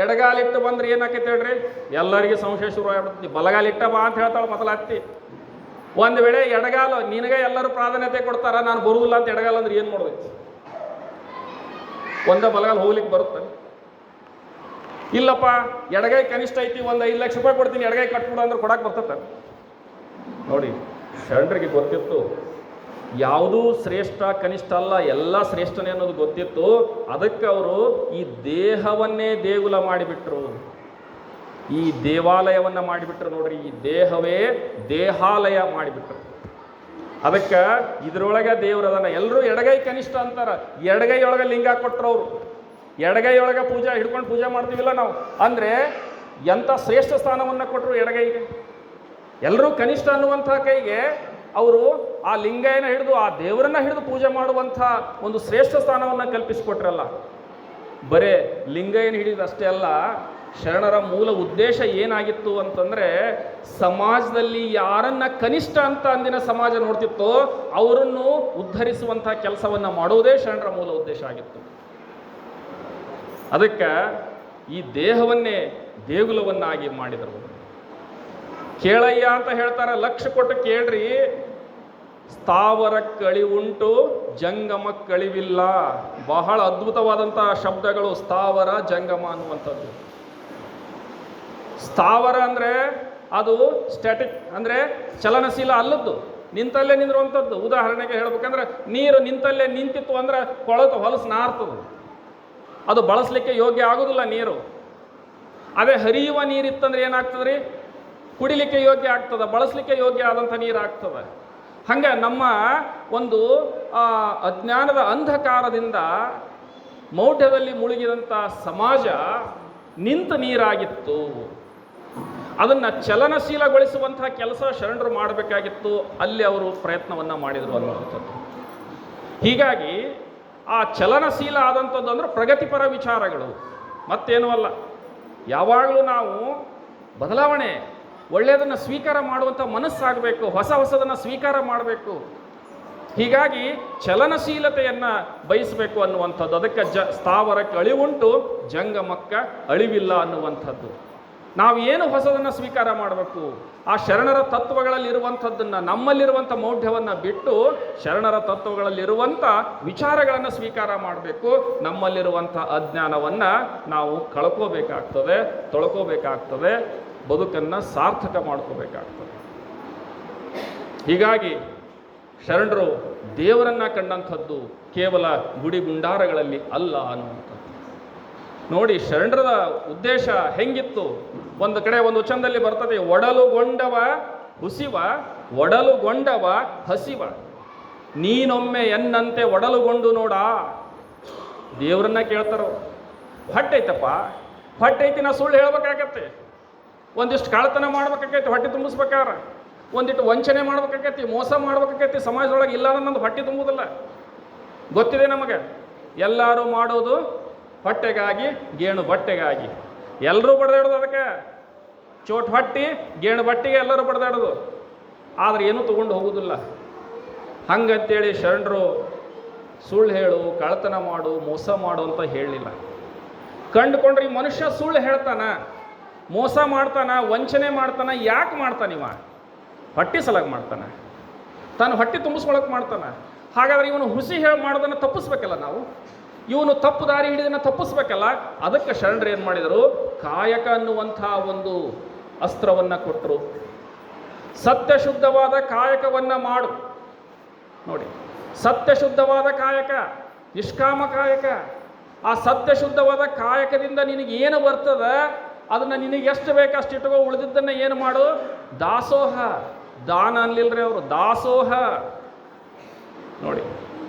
ಎಡಗಾಲಿಟ್ಟು ಬಂದ್ರೆ ಏನಾಕೈತೆ ಹೇಳ್ರಿ? ಎಲ್ಲರಿಗೆ ಸಂಶಯ ಶುರು ಆಗ್ಬಿಡ್ತೀವಿ. ಬಲಗಾಲಿಟ್ಟ ಬಾ ಅಂತ ಹೇಳ್ತಾಳೆ ಮೊದಲ ಅತ್ತಿ. ಒಂದು ವೇಳೆ ಎಡಗಾಲ ನಿನಗೆ ಎಲ್ಲರೂ ಪ್ರಾಧಾನ್ಯತೆ ಕೊಡ್ತಾರ, ನಾನು ಬರುವುದಿಲ್ಲ ಅಂತ ಎಡಗಾಲ ಅಂದ್ರೆ ಏನು ಮಾಡೋದೈತಿ? ಒಂದ ಬಲಗಾಲ ಹೋಗ್ಲಿಕ್ಕೆ ಬರುತ್ತೆ? ಇಲ್ಲಪ್ಪ ಎಡಗೈ ಕನಿಷ್ಠ ಐತಿ, ಒಂದು 5 ಲಕ್ಷ ರೂಪಾಯಿ ಕೊಡ್ತೀನಿ, ಎಡಗೈ ಕಟ್ಬಿಡು ಅಂದ್ರೆ ಕೊಡಕ್ಕೆ ಬರ್ತದೆ ನೋಡಿ. ಶರಣರಿಗೆ ಗೊತ್ತಿತ್ತು ಯಾವುದೂ ಶ್ರೇಷ್ಠ ಕನಿಷ್ಠ ಅಲ್ಲ, ಎಲ್ಲ ಶ್ರೇಷ್ಠನೇ ಅನ್ನೋದು ಗೊತ್ತಿತ್ತು. ಅದಕ್ಕೆ ಅವರು ಈ ದೇಹವನ್ನೇ ದೇಗುಲ ಮಾಡಿಬಿಟ್ರು, ಈ ದೇವಾಲಯವನ್ನು ಮಾಡಿಬಿಟ್ರು. ನೋಡ್ರಿ, ಈ ದೇಹವೇ ದೇಹಾಲಯ ಮಾಡಿಬಿಟ್ರು. ಅದಕ್ಕೆ ಇದ್ರೊಳಗೆ ದೇವ್ರದನ್ನ. ಎಲ್ಲರೂ ಎಡಗೈ ಕನಿಷ್ಠ ಅಂತಾರ. ಎಡಗೈ ಒಳಗೆ ಲಿಂಗ ಕೊಟ್ಟರು ಅವರು. ಎಡಗೈ ಒಳಗೆ ಪೂಜೆ ಹಿಡ್ಕೊಂಡು ಪೂಜೆ ಮಾಡ್ತೀವಿಲ್ಲ ನಾವು, ಅಂದರೆ ಎಂಥ ಶ್ರೇಷ್ಠ ಸ್ಥಾನವನ್ನು ಕೊಟ್ಟರು ಎಡಗೈಗೆ. ಎಲ್ಲರೂ ಕನಿಷ್ಠ ಅನ್ನುವಂಥ ಕೈಗೆ ಅವರು ಆ ಲಿಂಗನ ಹಿಡಿದು, ಆ ದೇವರನ್ನ ಹಿಡಿದು ಪೂಜೆ ಮಾಡುವಂಥ ಒಂದು ಶ್ರೇಷ್ಠ ಸ್ಥಾನವನ್ನು ಕಲ್ಪಿಸಿಕೊಟ್ರಲ್ಲ. ಬರೇ ಲಿಂಗನ ಹಿಡಿದಷ್ಟೇ ಅಲ್ಲ, ಶರಣರ ಮೂಲ ಉದ್ದೇಶ ಏನಾಗಿತ್ತು ಅಂತಂದರೆ, ಸಮಾಜದಲ್ಲಿ ಯಾರನ್ನ ಕನಿಷ್ಠ ಅಂತ ಅಂದಿನ ಸಮಾಜ ನೋಡ್ತಿತ್ತೋ ಅವರನ್ನು ಉದ್ಧರಿಸುವಂಥ ಕೆಲಸವನ್ನು ಮಾಡುವುದೇ ಶರಣರ ಮೂಲ ಉದ್ದೇಶ ಆಗಿತ್ತು. ಅದಕ್ಕೆ ಈ ದೇಹವನ್ನೇ ದೇಗುಲವನ್ನಾಗಿ ಮಾಡಿದರು. ಕೇಳಯ್ಯ ಅಂತ ಹೇಳ್ತಾರೆ, ಲಕ್ಷ ಕೊಟ್ಟು ಕೇಳ್ರಿ. ಸ್ಥಾವರ ಕಳಿವುಂಟು, ಜಂಗಮ ಕಳಿವಿಲ್ಲ. ಬಹಳ ಅದ್ಭುತವಾದಂಥ ಶಬ್ದಗಳು ಸ್ಥಾವರ, ಜಂಗಮ ಅನ್ನುವಂಥದ್ದು. ಸ್ಥಾವರ ಅಂದರೆ ಅದು ಸ್ಟ್ಯಾಟಿಕ್, ಅಂದರೆ ಚಲನಶೀಲ ಅಲ್ಲದ್ದು, ನಿಂತಲ್ಲೇ ನಿಂದಿರುವಂಥದ್ದು. ಉದಾಹರಣೆಗೆ ಹೇಳ್ಬೇಕಂದ್ರೆ, ನೀರು ನಿಂತಲ್ಲೇ ನಿಂತಿತ್ತು ಅಂದ್ರೆ ಕೊಳತು ಹೊಲಸು ನಾರ್ತದೆ, ಅದು ಬಳಸಲಿಕ್ಕೆ ಯೋಗ್ಯ ಆಗೋದಿಲ್ಲ ನೀರು. ಅದೇ ಹರಿಯುವ ನೀರಿತ್ತಂದ್ರೆ ಏನಾಗ್ತದೆ ರೀ? ಕುಡಿಲಿಕ್ಕೆ ಯೋಗ್ಯ ಆಗ್ತದೆ, ಬಳಸಲಿಕ್ಕೆ ಯೋಗ್ಯ ಆದಂಥ ನೀರು ಆಗ್ತದೆ. ಹಂಗೆ ನಮ್ಮ ಒಂದು ಅಜ್ಞಾನದ ಅಂಧಕಾರದಿಂದ ಮೌಢ್ಯದಲ್ಲಿ ಮುಳುಗಿದಂಥ ಸಮಾಜ ನಿಂತ ನೀರಾಗಿತ್ತು. ಅದನ್ನು ಚಲನಶೀಲಗೊಳಿಸುವಂತಹ ಕೆಲಸ ಶರಣರು ಮಾಡಬೇಕಾಗಿತ್ತು. ಅಲ್ಲಿ ಅವರು ಪ್ರಯತ್ನವನ್ನು ಮಾಡಿದರು ಅನ್ನುವಂಥದ್ದು. ಹೀಗಾಗಿ ಆ ಚಲನಶೀಲ ಆದಂಥದ್ದು ಅಂದರೆ ಪ್ರಗತಿಪರ ವಿಚಾರಗಳು, ಮತ್ತೇನೂ ಅಲ್ಲ. ಯಾವಾಗಲೂ ನಾವು ಬದಲಾವಣೆ, ಒಳ್ಳೆಯದನ್ನು ಸ್ವೀಕಾರ ಮಾಡುವಂಥ ಮನಸ್ಸಾಗಬೇಕು, ಹೊಸದನ್ನು ಸ್ವೀಕಾರ ಮಾಡಬೇಕು. ಹೀಗಾಗಿ ಚಲನಶೀಲತೆಯನ್ನು ಬಯಸಬೇಕು ಅನ್ನುವಂಥದ್ದು. ಅದಕ್ಕೆ ಸ್ಥಾವರಕ್ಕೆ ಅಳಿವುಂಟು, ಜಂಗಮಕ್ಕೆ ಅಳಿವಿಲ್ಲ ಅನ್ನುವಂಥದ್ದು. ನಾವು ಏನು ಹೊಸದನ್ನು ಸ್ವೀಕಾರ ಮಾಡಬೇಕು? ಆ ಶರಣರ ತತ್ವಗಳಲ್ಲಿರುವಂಥದ್ದನ್ನು, ನಮ್ಮಲ್ಲಿರುವಂಥ ಮೌಢ್ಯವನ್ನು ಬಿಟ್ಟು ಶರಣರ ತತ್ವಗಳಲ್ಲಿರುವಂಥ ವಿಚಾರಗಳನ್ನು ಸ್ವೀಕಾರ ಮಾಡಬೇಕು. ನಮ್ಮಲ್ಲಿರುವಂಥ ಅಜ್ಞಾನವನ್ನು ನಾವು ಕಳ್ಕೋಬೇಕಾಗ್ತದೆ, ತೊಳ್ಕೋಬೇಕಾಗ್ತದೆ, ಬದುಕನ್ನು ಸಾರ್ಥಕ ಮಾಡ್ಕೋಬೇಕಾಗ್ತದೆ. ಹೀಗಾಗಿ ಶರಣರು ದೇವರನ್ನು ಕಂಡಂಥದ್ದು ಕೇವಲ ಗುಡಿ ಗುಂಡಾರಗಳಲ್ಲಿ ಅಲ್ಲ ಅನ್ನುವಂಥದ್ದು. ನೋಡಿ, ಶರಣರ ಉದ್ದೇಶ ಹೆಂಗಿತ್ತು? ಒಂದು ಕಡೆ ಒಂದು ವಚನದಲ್ಲಿ ಬರ್ತದೆ, ಒಡಲುಗೊಂಡವ ಹುಸಿವ, ಒಡಲುಗೊಂಡವ ಹಸಿವ, ನೀನೊಮ್ಮೆ ಎನ್ನಂತೆ ಒಡಲುಗೊಂಡು ನೋಡ. ದೇವರನ್ನ ಕೇಳ್ತಾರೋ, ಹೊಟ್ಟೈತಪ್ಪ, ಹೊಟ್ಟೈತಿ, ನಾ ಸುಳ್ಳು ಹೇಳ್ಬೇಕಾಗತ್ತೆ, ಒಂದಿಷ್ಟು ಕಳ್ಳತನ ಮಾಡ್ಬೇಕಾಗೈತಿ ಹೊಟ್ಟೆ ತುಂಬಿಸ್ಬೇಕಾರ, ಒಂದಿಟ್ಟು ವಂಚನೆ ಮಾಡ್ಬೇಕಾಗೈತಿ, ಮೋಸ ಮಾಡ್ಬೇಕಾಗೈತಿ, ಸಮಾಜದೊಳಗೆ ಇಲ್ಲ ನನ್ನದು ಹೊಟ್ಟೆ ತುಂಬುವುದಿಲ್ಲ. ಗೊತ್ತಿದೆ ನಮಗೆ, ಎಲ್ಲರೂ ಮಾಡೋದು ಹೊಟ್ಟೆಗಾಗಿ, ಗೇಣು ಬಟ್ಟೆಗಾಗಿ. ಎಲ್ಲರೂ ಬಡ್ದಾಡೋದು, ಅದಕ್ಕೆ ಚೋಟ್ ಹೊಟ್ಟಿ ಗೇಣು ಬಟ್ಟೆಗೆ ಎಲ್ಲರೂ ಬಡ್ದಾಡೋದು, ಆದರೆ ಏನೂ ತೊಗೊಂಡು ಹೋಗೋದಿಲ್ಲ. ಹಂಗಂತೇಳಿ ಶರಣರು ಸುಳ್ಳು ಹೇಳು, ಕಳ್ಳತನ ಮಾಡು, ಮೋಸ ಮಾಡು ಅಂತ ಹೇಳಲಿಲ್ಲ. ಕಂಡುಕೊಂಡ್ರೆ ಈ ಮನುಷ್ಯ ಸುಳ್ಳು ಹೇಳ್ತಾನ, ಮೋಸ ಮಾಡ್ತಾನ, ವಂಚನೆ ಮಾಡ್ತಾನ, ಯಾಕೆ ಮಾಡ್ತಾನಿವ? ಹೊಟ್ಟೆ ಸಲಾಗಿ ಮಾಡ್ತಾನೆ, ತಾನು ಹೊಟ್ಟೆ ತುಂಬಿಸ್ಕೊಳಕ್ಕೆ ಮಾಡ್ತಾನೆ. ಹಾಗಾದ್ರೆ ಇವನು ಹುಸಿ ಹೇಳಿ ಮಾಡೋದನ್ನು ತಪ್ಪಿಸ್ಬೇಕಲ್ಲ ನಾವು, ಇವನು ತಪ್ಪು ದಾರಿ ಹಿಡಿದನ್ನು ತಪ್ಪಿಸ್ಬೇಕಲ್ಲ. ಅದಕ್ಕೆ ಶರಣರು ಏನು ಮಾಡಿದರು? ಕಾಯಕ ಅನ್ನುವಂಥ ಒಂದು ಅಸ್ತ್ರವನ್ನು ಕೊಟ್ಟರು. ಸತ್ಯಶುದ್ಧವಾದ ಕಾಯಕವನ್ನು ಮಾಡು. ನೋಡಿ, ಸತ್ಯಶುದ್ಧವಾದ ಕಾಯಕ, ನಿಷ್ಕಾಮ ಕಾಯಕ. ಆ ಸತ್ಯಶುದ್ಧವಾದ ಕಾಯಕದಿಂದ ನಿನಗೆ ಏನು ಬರ್ತದ ಅದನ್ನು ನಿನಗೆ ಎಷ್ಟು ಬೇಕು ಅಷ್ಟು ಇಟ್ಕೋ, ಉಳಿದಿದ್ದನ್ನು ಏನು ಮಾಡು? ದಾಸೋಹ. ದಾನ ಅನ್ಲಿಲ್ರಿ ಅವರು, ದಾಸೋಹ. ನೋಡಿ,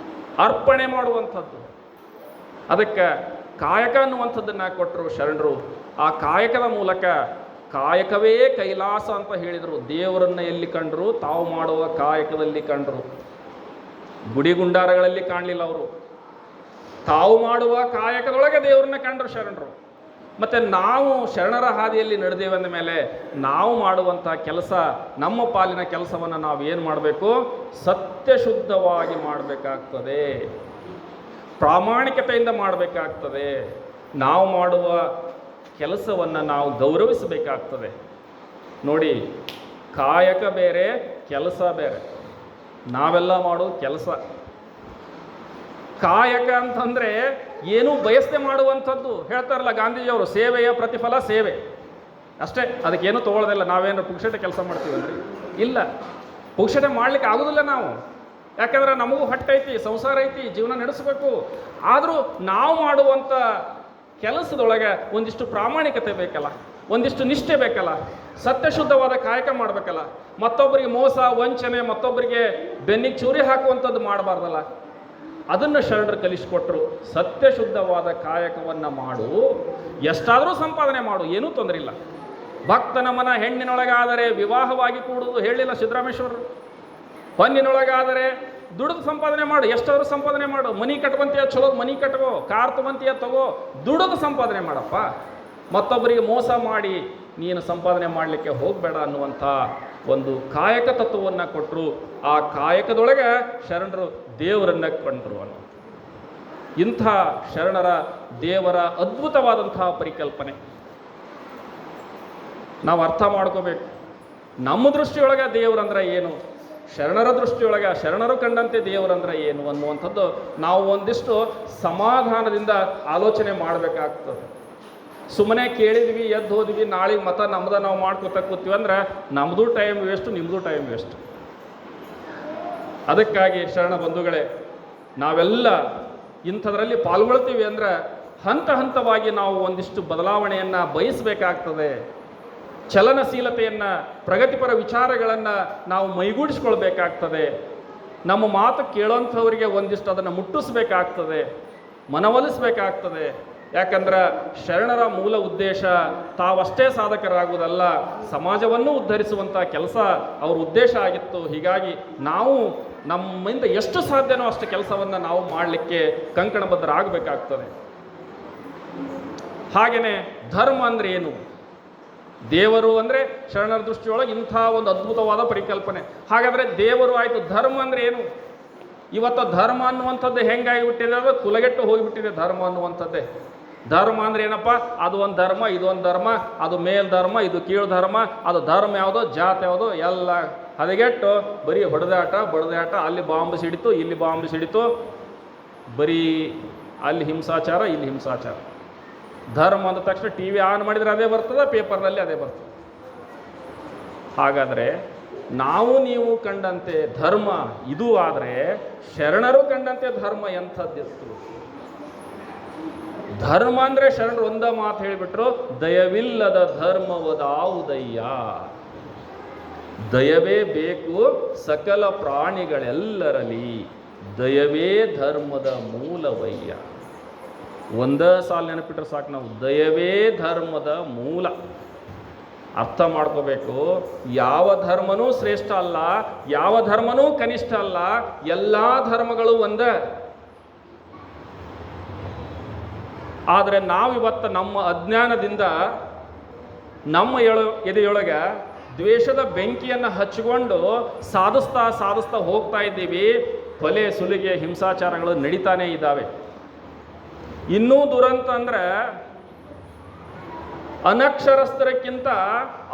ಅರ್ಪಣೆ ಮಾಡುವಂಥದ್ದು. ಅದಕ್ಕೆ ಕಾಯಕ ಅನ್ನುವಂಥದ್ದನ್ನು ಕೊಟ್ಟರು ಶರಣರು. ಆ ಕಾಯಕದ ಮೂಲಕ, ಕಾಯಕವೇ ಕೈಲಾಸ ಅಂತ ಹೇಳಿದರು. ದೇವರನ್ನು ಎಲ್ಲಿ ಕಂಡರು? ತಾವು ಮಾಡುವ ಕಾಯಕದಲ್ಲಿ ಕಂಡರು. ಗುಡಿ ಗುಂಡಾರಗಳಲ್ಲಿ ಕಾಣಲಿಲ್ಲ ಅವರು, ತಾವು ಮಾಡುವ ಕಾಯಕದೊಳಗೆ ದೇವರನ್ನ ಕಂಡರು ಶರಣರು. ಮತ್ತು ನಾವು ಶರಣರ ಹಾದಿಯಲ್ಲಿ ನಡೆದೇವಂದ ಮೇಲೆ ನಾವು ಮಾಡುವಂಥ ಕೆಲಸ, ನಮ್ಮ ಪಾಲಿನ ಕೆಲಸವನ್ನು ನಾವು ಏನು ಮಾಡಬೇಕು? ಸತ್ಯಶುದ್ಧವಾಗಿ ಮಾಡಬೇಕಾಗ್ತದೆ, ಪ್ರಾಮಾಣಿಕತೆಯಿಂದ ಮಾಡಬೇಕಾಗ್ತದೆ. ನಾವು ಮಾಡುವ ಕೆಲಸವನ್ನು ನಾವು ಗೌರವಿಸಬೇಕಾಗ್ತದೆ. ನೋಡಿ, ಕಾಯಕ ಬೇರೆ, ಕೆಲಸ ಬೇರೆ. ನಾವೆಲ್ಲ ಮಾಡೋದು ಕೆಲಸ. ಕಾಯಕ ಅಂತಂದರೆ ಏನೂ ಬಯಸದೆ ಮಾಡುವಂಥದ್ದು. ಹೇಳ್ತಾರಲ್ಲ ಗಾಂಧೀಜಿಯವರು, ಸೇವೆಯ ಪ್ರತಿಫಲ ಸೇವೆ ಅಷ್ಟೇ, ಅದಕ್ಕೇನು ತೊಗೊಳ್ಳೋದಿಲ್ಲ. ನಾವೇನಾರು ಪುಕ್ಷಟೆ ಕೆಲಸ ಮಾಡ್ತೀವಲ್ರಿ? ಇಲ್ಲ, ಪುಕ್ಷಟೆ ಮಾಡಲಿಕ್ಕೆ ಆಗೋದಿಲ್ಲ ನಾವು. ಯಾಕಂದ್ರೆ ನಮಗೂ ಹೊಟ್ಟೆ ಐತಿ, ಸಂಸಾರ ಐತಿ, ಜೀವನ ನಡೆಸಬೇಕು. ಆದರೂ ನಾವು ಮಾಡುವಂಥ ಕೆಲಸದೊಳಗೆ ಒಂದಿಷ್ಟು ಪ್ರಾಮಾಣಿಕತೆ ಬೇಕಲ್ಲ, ಒಂದಿಷ್ಟು ನಿಷ್ಠೆ ಬೇಕಲ್ಲ, ಸತ್ಯಶುದ್ಧವಾದ ಕಾಯಕ ಮಾಡಬೇಕಲ್ಲ. ಮತ್ತೊಬ್ಬರಿಗೆ ಮೋಸ, ವಂಚನೆ, ಮತ್ತೊಬ್ಬರಿಗೆ ಬೆನ್ನಿಗೆ ಚೂರಿ ಹಾಕುವಂಥದ್ದು ಮಾಡಬಾರ್ದಲ್ಲ. ಅದನ್ನು ಶರಣರು ಕಲಿಸಿಕೊಟ್ರು. ಸತ್ಯಶುದ್ಧವಾದ ಕಾಯಕವನ್ನು ಮಾಡು, ಎಷ್ಟಾದರೂ ಸಂಪಾದನೆ ಮಾಡು, ಏನೂ ತೊಂದರೆ ಇಲ್ಲ. ಭಕ್ತನ ಮನ ಹೆಣ್ಣಿನೊಳಗಾದರೆ ವಿವಾಹವಾಗಿ ಕೂಡುವುದು ಹೇಳಿಲ್ಲ ಸಿದ್ದರಾಮೇಶ್ವರರು. ಹೊನ್ನಿನೊಳಗಾದರೆ ದುಡಿದು ಸಂಪಾದನೆ ಮಾಡು, ಎಷ್ಟಾದರೂ ಸಂಪಾದನೆ ಮಾಡು. ಮನಿ ಕಟ್ಕೊಂತೀಯ, ಚಲೋ ಮನಿ ಕಟ್ಕೋ, ಕಾರ್ ತೊಗೊಂತೀಯ ತಗೋ, ದುಡಿದು ಸಂಪಾದನೆ ಮಾಡಪ್ಪ. ಮತ್ತೊಬ್ಬರಿಗೆ ಮೋಸ ಮಾಡಿ ನೀನು ಸಂಪಾದನೆ ಮಾಡಲಿಕ್ಕೆ ಹೋಗಬೇಡ ಅನ್ನುವಂಥ ಒಂದು ಕಾಯಕ ತತ್ವವನ್ನು ಕೊಟ್ಟರು. ಆ ಕಾಯಕದೊಳಗೆ ಶರಣರು ದೇವರನ್ನು ಕಂಡರು ಅನ್ನೋ ಇಂಥ ಶರಣರ ದೇವರ ಅದ್ಭುತವಾದಂತಹ ಪರಿಕಲ್ಪನೆ ನಾವು ಅರ್ಥ ಮಾಡ್ಕೋಬೇಕು. ನಮ್ಮ ದೃಷ್ಟಿಯೊಳಗೆ ದೇವರಂದ್ರೆ ಏನು, ಶರಣರ ದೃಷ್ಟಿಯೊಳಗೆ ಶರಣರು ಕಂಡಂತೆ ದೇವರಂದ್ರೆ ಏನು ಅನ್ನುವಂಥದ್ದು ನಾವು ಒಂದಿಷ್ಟು ಸಮಾಧಾನದಿಂದ ಆಲೋಚನೆ ಮಾಡಬೇಕಾಗ್ತದೆ. ಸುಮ್ಮನೆ ಕೇಳಿದ್ವಿ, ಎದ್ದು ಹೋದ್ವಿ, ನಾಳೆಗೆ ಮತ ನಮ್ದು ನಾವು ಮಾಡ್ಕೊತ ಕೂತೀವಿ ಅಂದ್ರೆ ನಮ್ಮದು ಟೈಮ್ ವೇಸ್ಟು, ನಿಮ್ಮದು ಟೈಮ್ ವೇಸ್ಟ್. ಅದಕ್ಕಾಗಿ ಶರಣ ಬಂಧುಗಳೇ, ನಾವೆಲ್ಲ ಇಂಥದ್ರಲ್ಲಿ ಪಾಲ್ಗೊಳ್ತೀವಿ ಅಂದರೆ ಹಂತ ಹಂತವಾಗಿ ನಾವು ಒಂದಿಷ್ಟು ಬದಲಾವಣೆಯನ್ನು ಬಯಸಬೇಕಾಗ್ತದೆ. ಚಲನಶೀಲತೆಯನ್ನು, ಪ್ರಗತಿಪರ ವಿಚಾರಗಳನ್ನು ನಾವು ಮೈಗೂಡಿಸ್ಕೊಳ್ಬೇಕಾಗ್ತದೆ. ನಮ್ಮ ಮಾತು ಕೇಳೋಂಥವರಿಗೆ ಒಂದಿಷ್ಟು ಅದನ್ನು ಮುಟ್ಟಿಸ್ಬೇಕಾಗ್ತದೆ, ಮನವೊಲಿಸ್ಬೇಕಾಗ್ತದೆ. ಯಾಕಂದ್ರೆ ಶರಣರ ಮೂಲ ಉದ್ದೇಶ ತಾವಷ್ಟೇ ಸಾಧಕರಾಗುವುದಲ್ಲ, ಸಮಾಜವನ್ನು ಉದ್ಧರಿಸುವಂಥ ಕೆಲಸ ಅವ್ರ ಉದ್ದೇಶ ಆಗಿತ್ತು. ಹೀಗಾಗಿ ನಾವು ನಮ್ಮಿಂದ ಎಷ್ಟು ಸಾಧ್ಯನೋ ಅಷ್ಟು ಕೆಲಸವನ್ನು ನಾವು ಮಾಡಲಿಕ್ಕೆ ಕಂಕಣಬದ್ಧರಾಗಬೇಕಾಗ್ತದೆ. ಹಾಗೆಯೇ ಧರ್ಮ ಅಂದರೆ ಏನು? ದೇವರು ಅಂದರೆ ಶರಣರ ದೃಷ್ಟಿಯೊಳಗೆ ಇಂಥ ಒಂದು ಅದ್ಭುತವಾದ ಪರಿಕಲ್ಪನೆ. ಹಾಗಾದರೆ ದೇವರು ಆಯಿತು, ಧರ್ಮ ಅಂದರೆ ಏನು? ಇವತ್ತು ಧರ್ಮ ಅನ್ನುವಂಥದ್ದು ಹೆಂಗಾಗಿಬಿಟ್ಟಿದೆ, ಅದು ಕುಲಗೆಟ್ಟು ಹೋಗಿಬಿಟ್ಟಿದೆ. ಧರ್ಮ ಅನ್ನುವಂಥದ್ದೇ ಧರ್ಮ ಅಂದರೆ ಏನಪ್ಪ? ಅದು ಒಂದು ಧರ್ಮ, ಇದು ಒಂದು ಧರ್ಮ, ಅದು ಮೇಲ್ ಧರ್ಮ, ಇದು ಕೀಳು ಧರ್ಮ, ಅದು ಧರ್ಮ ಯಾವುದೋ, ಜಾತಿ ಯಾವುದೋ, ಎಲ್ಲ ಹದಗೆಟ್ಟು ಬರೀ ಹೊಡೆದಾಟ ಬಡದಾಟ. ಅಲ್ಲಿ ಬಾಂಬ್ ಸಿಡಿತು, ಇಲ್ಲಿ ಬಾಂಬ್ ಸಿಡಿತು, ಬರೀ ಅಲ್ಲಿ ಹಿಂಸಾಚಾರ, ಇಲ್ಲಿ ಹಿಂಸಾಚಾರ. ಧರ್ಮ ಅಂದ ತಕ್ಷಣ ಟಿ ವಿ ಆನ್ ಮಾಡಿದರೆ ಅದೇ ಬರ್ತದೆ, ಪೇಪರ್ನಲ್ಲಿ ಅದೇ ಬರ್ತದೆ. ಹಾಗಾದರೆ ನಾವು ನೀವು ಕಂಡಂತೆ ಧರ್ಮ ಇದು ಆದರೆ, ಶರಣರು ಕಂಡಂತೆ ಧರ್ಮ ಎಂಥದ್ದಿತ್ತು? ಧರ್ಮ ಅಂದರೆ ಶರಣರು ಒಂದ ಮಾತು ಹೇಳಿಬಿಟ್ರು, ದಯವಿಲ್ಲದ ಧರ್ಮವದಾವುದಯ್ಯ. ದಯವೇ ಬೇಕು ಸಕಲ ಪ್ರಾಣಿಗಳೆಲ್ಲರಲ್ಲಿ, ದಯವೇ ಧರ್ಮದ ಮೂಲವಯ್ಯ. ಒಂದೇ ಸಾಲ ನೆನಪಿಟ್ರೆ ಸಾಕು ನಾವು, ದಯವೇ ಧರ್ಮದ ಮೂಲ. ಅರ್ಥ ಮಾಡ್ಕೋಬೇಕು. ಯಾವ ಧರ್ಮನೂ ಶ್ರೇಷ್ಠ ಅಲ್ಲ, ಯಾವ ಧರ್ಮನೂ ಕನಿಷ್ಠ ಅಲ್ಲ, ಎಲ್ಲ ಧರ್ಮಗಳು ಒಂದೇ. ಆದರೆ ನಾವಿವತ್ತು ನಮ್ಮ ಅಜ್ಞಾನದಿಂದ ನಮ್ಮ ಎದೆಯೊಳಗೆ ದ್ವೇಷದ ಬೆಂಕಿಯನ್ನು ಹಚ್ಚಿಕೊಂಡು ಸಾಧಿಸ್ತಾ ಹೋಗ್ತಾ ಇದ್ದೀವಿ. ಕೊಲೆ, ಸುಲಿಗೆ, ಹಿಂಸಾಚಾರಗಳು ನಡೀತಾನೇ ಇದ್ದಾವೆ. ಇನ್ನೂ ದುರಂತ ಅಂದರೆ ಅನಕ್ಷರಸ್ಥರಕ್ಕಿಂತ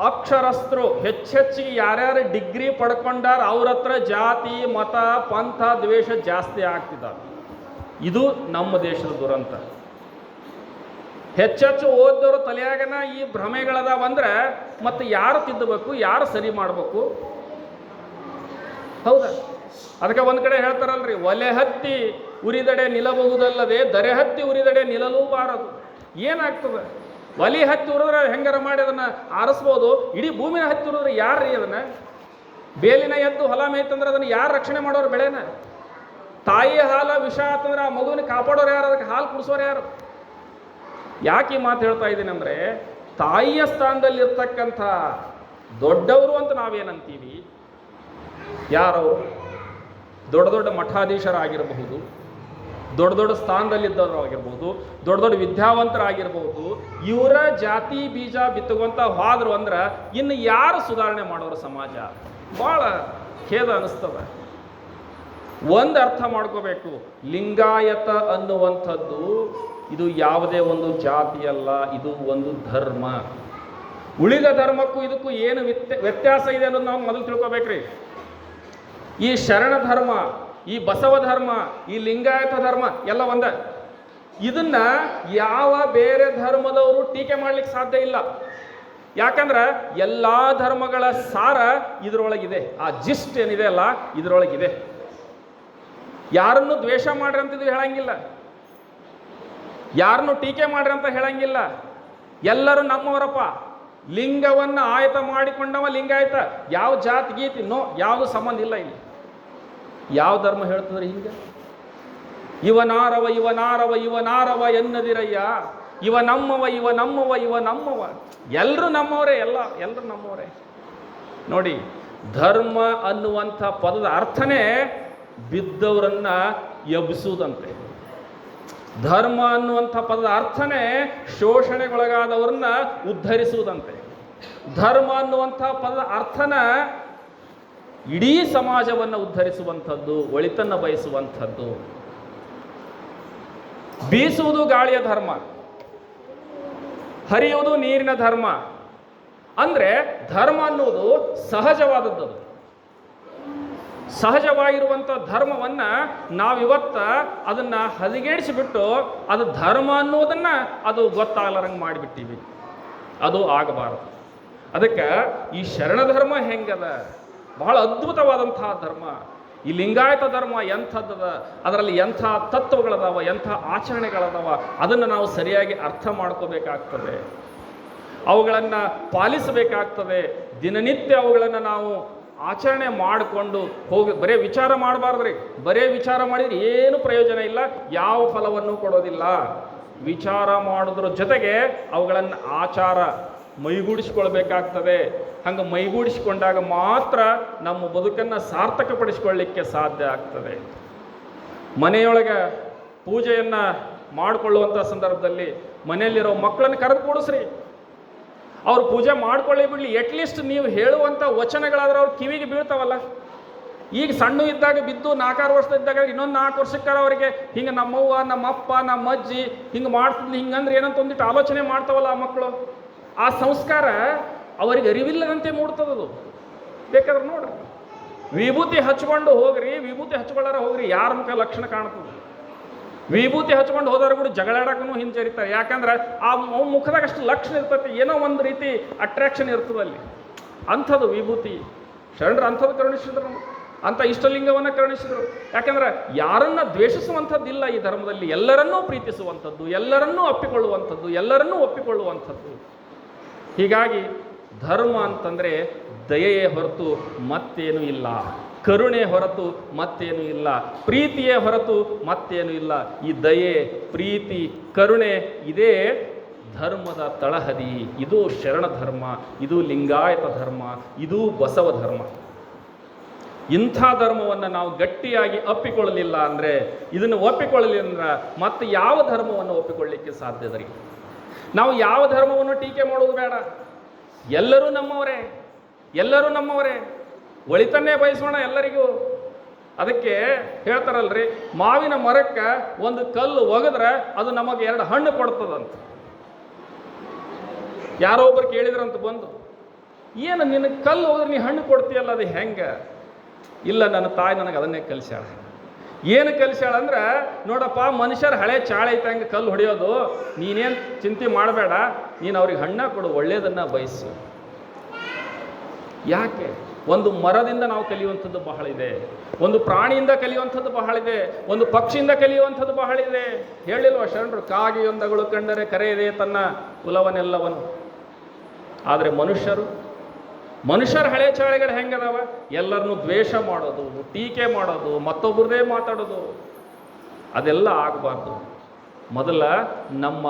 ಅಕ್ಷರಸ್ಥರು ಹೆಚ್ಚೆಚ್ಚಿಗೆ ಯಾರ್ಯಾರು ಡಿಗ್ರಿ ಪಡ್ಕೊಂಡಾರ ಅವ್ರ ಹತ್ರ ಜಾತಿ, ಮತ, ಪಂಥ, ದ್ವೇಷ ಜಾಸ್ತಿ ಆಗ್ತಿದ್ದಾವೆ. ಇದು ನಮ್ಮ ದೇಶದ ದುರಂತ. ಹೆಚ್ಚೆಚ್ಚು ಓದೋರು ತಲೆಯಾಗನ ಈ ಭ್ರಮೆಗಳದಾವಂದ್ರೆ ಮತ್ತೆ ಯಾರು ತಿದ್ದಬೇಕು, ಯಾರು ಸರಿ ಮಾಡಬೇಕು? ಹೌದಾ? ಅದಕ್ಕೆ ಒಂದು ಕಡೆ ಹೇಳ್ತಾರಲ್ರಿ, ಒಲೆ ಹತ್ತಿ ಉರಿದಡೆ ನಿಲ್ಲಬಹುದಲ್ಲದೆ ದರೆ ಹತ್ತಿ ಉರಿದಡೆ ನಿಲ್ಲಲೂಬಾರದು. ಏನಾಗ್ತದೆ? ಒಲಿ ಹತ್ತಿ ಉರಿದ್ರೆ ಹೆಂಗಾರ ಮಾಡಿ ಅದನ್ನು ಆರಿಸ್ಬೋದು, ಇಡೀ ಭೂಮಿನ ಹತ್ತಿ ಉರಿದ್ರೆ ಯಾರು ಅದನ್ನು? ಬೇಲಿನ ಎದ್ದು ಹೊಲ ಮೇಯ್ತಂದ್ರೆ ಅದನ್ನು ಯಾರು ರಕ್ಷಣೆ ಮಾಡೋರು? ಬೆಳೆನ ತಾಯಿ ಹಾಲ ವಿಷ ಆತಂದ್ರೆ ಆ ಮಗುವಿನ ಕಾಪಾಡೋರು ಯಾರು? ಅದಕ್ಕೆ ಹಾಲು ಕುಡಿಸೋರು ಯಾರು? ಯಾಕೆ ಈ ಮಾತು ಹೇಳ್ತಾ ಇದ್ದೀನಿ ಅಂದರೆ, ತಾಯಿಯ ಸ್ಥಾನದಲ್ಲಿರ್ತಕ್ಕಂಥ ದೊಡ್ಡವರು ಅಂತ ನಾವೇನಂತೀವಿ, ಯಾರು ದೊಡ್ಡ ದೊಡ್ಡ ಮಠಾಧೀಶರಾಗಿರಬಹುದು, ದೊಡ್ಡ ದೊಡ್ಡ ಸ್ಥಾನದಲ್ಲಿದ್ದವರು ಆಗಿರ್ಬೋದು, ದೊಡ್ಡ ದೊಡ್ಡ ವಿದ್ಯಾವಂತರಾಗಿರ್ಬೋದು, ಇವರ ಜಾತಿ ಬೀಜ ಬಿತ್ತುವಂತ ಹೋದ್ರು ಅಂದ್ರೆ ಇನ್ನು ಯಾರು ಸುಧಾರಣೆ ಮಾಡೋರು ಸಮಾಜ? ಭಾಳ ಖೇದ ಅನಿಸ್ತದ. ಒಂದು ಅರ್ಥ ಮಾಡ್ಕೋಬೇಕು, ಲಿಂಗಾಯತ ಅನ್ನುವಂಥದ್ದು ಇದು ಯಾವುದೇ ಒಂದು ಜಾತಿ ಅಲ್ಲ, ಇದು ಒಂದು ಧರ್ಮ. ಉಳಿದ ಧರ್ಮಕ್ಕೂ ಇದಕ್ಕೂ ಏನು ವ್ಯತ್ಯಾಸ ಇದೆ ಅನ್ನೋದು ನಾವು ಮೊದಲು ತಿಳ್ಕೊಬೇಕ್ರಿ. ಈ ಶರಣ ಧರ್ಮ, ಈ ಬಸವ ಧರ್ಮ, ಈ ಲಿಂಗಾಯತ ಧರ್ಮ ಎಲ್ಲ ಒಂದೇ. ಇದನ್ನ ಯಾವ ಬೇರೆ ಧರ್ಮದವರು ಟೀಕೆ ಮಾಡ್ಲಿಕ್ಕೆ ಸಾಧ್ಯ ಇಲ್ಲ. ಯಾಕಂದ್ರೆ ಎಲ್ಲ ಧರ್ಮಗಳ ಸಾರ ಇದರೊಳಗಿದೆ. ಆ ಜಿಸ್ಟ್ ಏನಿದೆ ಅಲ್ಲ ಇದರೊಳಗಿದೆ. ಯಾರನ್ನು ದ್ವೇಷ ಮಾಡ್ರಿ ಅಂತಿದ್ದು ಹೇಳಂಗಿಲ್ಲ, ಯಾರನ್ನು ಟೀಕೆ ಮಾಡ್ರಿ ಅಂತ ಹೇಳಂಗಿಲ್ಲ. ಎಲ್ಲರೂ ನಮ್ಮವರಪ್ಪ. ಲಿಂಗವನ್ನು ಆಯತ ಮಾಡಿಕೊಂಡವ ಲಿಂಗಾಯತ. ಯಾವ ಜಾತಿ ಗೀತಿ ನೋ, ಯಾವುದು ಸಂಬಂಧ ಇಲ್ಲ ಇಲ್ಲಿ. ಯಾವ ಧರ್ಮ ಹೇಳ್ತದ್ರಿ ಹಿಂಗೆ? ಇವನಾರವ ಇವನಾರವ ಇವನಾರವ ಎನ್ನದಿರಯ್ಯ, ಇವ ನಮ್ಮವ ಇವ ನಮ್ಮವ ಇವ ನಮ್ಮವ. ಎಲ್ಲರೂ ನಮ್ಮವರೇ, ಎಲ್ಲರೂ ನಮ್ಮವರೇ. ನೋಡಿ, ಧರ್ಮ ಅನ್ನುವಂಥ ಪದದ ಅರ್ಥನೇ ಬಿದ್ದವರನ್ನ ಎಬ್ಬಿಸುವುದಂತೆ. ಧರ್ಮ ಅನ್ನುವಂಥ ಪದದ ಅರ್ಥನೇ ಶೋಷಣೆಗೊಳಗಾದವರನ್ನ ಉದ್ಧರಿಸುವುದಂತೆ. ಧರ್ಮ ಅನ್ನುವಂಥ ಪದದ ಅರ್ಥನ ಇಡೀ ಸಮಾಜವನ್ನು ಉದ್ಧರಿಸುವಂಥದ್ದು, ಒಳಿತನ್ನ ಬಯಸುವಂಥದ್ದು. ಬೀಸುವುದು ಗಾಳಿಯ ಧರ್ಮ, ಹರಿಯುವುದು ನೀರಿನ ಧರ್ಮ. ಅಂದ್ರೆ ಧರ್ಮ ಅನ್ನುವುದು ಸಹಜವಾದದ್ದು. ಸಹಜವಾಗಿರುವಂಥ ಧರ್ಮವನ್ನ ನಾವಿವತ್ತ ಅದನ್ನ ಹದಗೆಡಿಸಿಬಿಟ್ಟು ಅದು ಧರ್ಮ ಅನ್ನೋದನ್ನ ಅದು ಗೊತ್ತಾಗಲಾರಂಗೆ ಮಾಡಿಬಿಟ್ಟಿವಿ. ಅದು ಆಗಬಾರದು. ಅದಕ್ಕೆ ಈ ಶರಣ ಧರ್ಮ ಹೆಂಗದ, ಬಹಳ ಅದ್ಭುತವಾದಂತಹ ಧರ್ಮ. ಈ ಲಿಂಗಾಯತ ಧರ್ಮ ಎಂಥದ್ದದ, ಅದರಲ್ಲಿ ಎಂಥ ತತ್ವಗಳದಾವ, ಎಂಥ ಆಚರಣೆಗಳದಾವ, ಅದನ್ನು ನಾವು ಸರಿಯಾಗಿ ಅರ್ಥ ಮಾಡ್ಕೋಬೇಕಾಗ್ತದೆ. ಅವುಗಳನ್ನು ಪಾಲಿಸಬೇಕಾಗ್ತದೆ. ದಿನನಿತ್ಯ ಅವುಗಳನ್ನು ನಾವು ಆಚರಣೆ ಮಾಡಿಕೊಂಡು ಹೋಗಿ ಬರೇ ವಿಚಾರ ಮಾಡಬಾರ್ದ್ರಿ. ಬರೇ ವಿಚಾರ ಮಾಡಿದ್ರೆ ಏನು ಪ್ರಯೋಜನ ಇಲ್ಲ, ಯಾವ ಫಲವನ್ನು ಕೊಡೋದಿಲ್ಲ. ವಿಚಾರ ಮಾಡೋದ್ರ ಜೊತೆಗೆ ಅವುಗಳನ್ನು ಆಚಾರ ಮೈಗೂಡಿಸ್ಕೊಳ್ಬೇಕಾಗ್ತದೆ. ಹಂಗೆ ಮೈಗೂಡಿಸಿಕೊಂಡಾಗ ಮಾತ್ರ ನಮ್ಮ ಬದುಕನ್ನು ಸಾರ್ಥಕಪಡಿಸ್ಕೊಳ್ಳಿಕ್ಕೆ ಸಾಧ್ಯ ಆಗ್ತದೆ. ಮನೆಯೊಳಗೆ ಪೂಜೆಯನ್ನು ಮಾಡಿಕೊಳ್ಳುವಂಥ ಸಂದರ್ಭದಲ್ಲಿ ಮನೆಯಲ್ಲಿರೋ ಮಕ್ಕಳನ್ನು ಕರೆದು ಕೂಡಿಸ್ರಿ. ಅವ್ರು ಪೂಜೆ ಮಾಡ್ಕೊಳ್ಳಿ ಬಿಡಲಿ, ಅಟ್ಲೀಸ್ಟ್ ನೀವು ಹೇಳುವಂಥ ವಚನಗಳಾದ್ರೆ ಅವ್ರ ಕಿವಿಗೆ ಬೀಳ್ತಾವಲ್ಲ. ಈಗ ಸಣ್ಣ ಇದ್ದಾಗ ಬಿದ್ದು 4-6 ವರ್ಷದಿದ್ದಾಗ ಇನ್ನೊಂದು 4 ವರ್ಷಕ್ಕಾರ ಅವರಿಗೆ ಹಿಂಗೆ ನಮ್ಮವ್ವ ನಮ್ಮಪ್ಪ ನಮ್ಮ ಅಜ್ಜಿ ಹಿಂಗೆ ಮಾಡ್ತಿದ್ಲಿ ಹಿಂಗಂದ್ರೆ ಏನಂತ ಒಂದಿಟ್ಟು ಆಲೋಚನೆ ಮಾಡ್ತಾವಲ್ಲ ಆ ಮಕ್ಕಳು. ಆ ಸಂಸ್ಕಾರ ಅವರಿಗೆ ಅರಿವಿಲ್ಲದಂತೆ ಮೂಡ್ತದದು. ಬೇಕಾದ್ರೆ ನೋಡ್ರಿ, ವಿಭೂತಿ ಹಚ್ಕೊಂಡು ಹೋಗ್ರಿ, ವಿಭೂತಿ ಹಚ್ಕೊಳ್ಳಾರ ಹೋಗ್ರಿ, ಯಾರ ಮುಖ ಲಕ್ಷಣ ಕಾಣ್ತದೆ. ವಿಭೂತಿ ಹಚ್ಕೊಂಡು ಹೋದವ್ರು ಕೂಡ ಜಗಳಾಡಕ್ಕೂ ಹಿಂಜರಿತಾರೆ. ಯಾಕಂದ್ರೆ ಆ ಮುಖದಾಗ ಅಷ್ಟು ಲಕ್ಷಣ ಇರ್ತೈತಿ, ಏನೋ ಒಂದು ರೀತಿ ಅಟ್ರಾಕ್ಷನ್ ಇರ್ತದಲ್ಲಿ. ಅಂಥದ್ದು ವಿಭೂತಿ. ಶರಣರು ಅಂಥದ್ದು ಕರುಣಿಸಿದ್ರು, ಅಂಥ ಇಷ್ಟಲಿಂಗವನ್ನು ಕರುಣಿಸಿದರು. ಯಾಕಂದ್ರೆ ಯಾರನ್ನ ದ್ವೇಷಿಸುವಂಥದ್ದಿಲ್ಲ ಈ ಧರ್ಮದಲ್ಲಿ, ಎಲ್ಲರನ್ನೂ ಪ್ರೀತಿಸುವಂಥದ್ದು, ಎಲ್ಲರನ್ನೂ ಅಪ್ಪಿಕೊಳ್ಳುವಂಥದ್ದು, ಎಲ್ಲರನ್ನೂ ಒಪ್ಪಿಕೊಳ್ಳುವಂಥದ್ದು. ಹೀಗಾಗಿ ಧರ್ಮ ಅಂತಂದರೆ ದಯೆಯೇ ಹೊರತು ಮತ್ತೇನೂ ಇಲ್ಲ, ಕರುಣೆ ಹೊರತು ಮತ್ತೇನು ಇಲ್ಲ, ಪ್ರೀತಿಯೇ ಹೊರತು ಮತ್ತೇನು ಇಲ್ಲ. ಈ ದಯೆ, ಪ್ರೀತಿ, ಕರುಣೆ ಇದೇ ಧರ್ಮದ ತಳಹದಿ. ಇದು ಶರಣ ಧರ್ಮ, ಇದು ಲಿಂಗಾಯತ ಧರ್ಮ, ಇದು ಬಸವ ಧರ್ಮ. ಇಂಥ ಧರ್ಮವನ್ನು ನಾವು ಗಟ್ಟಿಯಾಗಿ ಒಪ್ಪಿಕೊಳ್ಳಲಿಲ್ಲ ಅಂದರೆ, ಇದನ್ನು ಒಪ್ಪಿಕೊಳ್ಳಲಿಲ್ಲ ಅಂದ್ರೆ ಮತ್ತೆ ಯಾವ ಧರ್ಮವನ್ನು ಒಪ್ಪಿಕೊಳ್ಳಲಿಕ್ಕೆ ಸಾಧ್ಯದರಿ? ನಾವು ಯಾವ ಧರ್ಮವನ್ನು ಟೀಕೆ ಮಾಡೋದು ಬೇಡ. ಎಲ್ಲರೂ ನಮ್ಮವರೇ, ಎಲ್ಲರೂ ನಮ್ಮವರೇ, ಒಳಿತನ್ನೇ ಬಯಸೋಣ ಎಲ್ಲರಿಗೂ. ಅದಕ್ಕೆ ಹೇಳ್ತಾರಲ್ರಿ, ಮಾವಿನ ಮರಕ್ಕೆ ಒಂದು ಕಲ್ಲು ಒಗೆದ್ರೆ ಅದು ನಮಗೆ 2 ಹಣ್ಣು ಕೊಡ್ತದಂತ. ಯಾರೋ ಒಬ್ಬರು ಕೇಳಿದ್ರಂತ ಬಂದು, ಏನು ನಿನ್ನ ಕಲ್ಲು ಹೋದ್ರೆ ನೀ ಹಣ್ಣು ಕೊಡ್ತೀಯಲ್ಲ, ಅದು ಹೆಂಗೆ? ಇಲ್ಲ, ನನ್ನ ತಾಯಿ ನನಗೆ ಅದನ್ನೇ ಕಲಿಸ್ಯಾಳ. ಏನು ಕಲಿಸ್ಯಾಳ ಅಂದ್ರೆ, ನೋಡಪ್ಪ, ಮನುಷ್ಯರ ಹಳೆ ಚಾಳೆ ಐತೆ ಹಂಗೆ ಕಲ್ಲು ಹೊಡೆಯೋದು, ನೀನೇನು ಚಿಂತೆ ಮಾಡಬೇಡ, ನೀನು ಅವ್ರಿಗೆ ಹಣ್ಣ ಕೊಡು, ಒಳ್ಳೆಯದನ್ನು ಬಯಸು. ಯಾಕೆ? ಒಂದು ಮರದಿಂದ ನಾವು ಕಲಿಯುವಂಥದ್ದು ಬಹಳ ಇದೆ, ಒಂದು ಪ್ರಾಣಿಯಿಂದ ಕಲಿಯುವಂಥದ್ದು ಬಹಳ ಇದೆ, ಒಂದು ಪಕ್ಷಿಯಿಂದ ಕಲಿಯುವಂಥದ್ದು ಬಹಳ ಇದೆ. ಹೇಳಿಲ್ವ ಶರಣರು, ಕಾಗೆಯೊಂದಗಳು ಕಂಡರೆ ಕರೆಯದೆ ತನ್ನ ಕುಲವನ್ನೆಲ್ಲವನು. ಆದರೆ ಮನುಷ್ಯರ ಹಳೆ ಚಾಳೆಗಳು ಹೆಂಗದಾವ? ಎಲ್ಲರನ್ನೂ ದ್ವೇಷ ಮಾಡೋದು, ಟೀಕೆ ಮಾಡೋದು, ಮತ್ತೊಬ್ಬರದೇ ಮಾತಾಡೋದು, ಅದೆಲ್ಲ ಆಗಬಾರ್ದು. ಮೊದಲ ನಮ್ಮ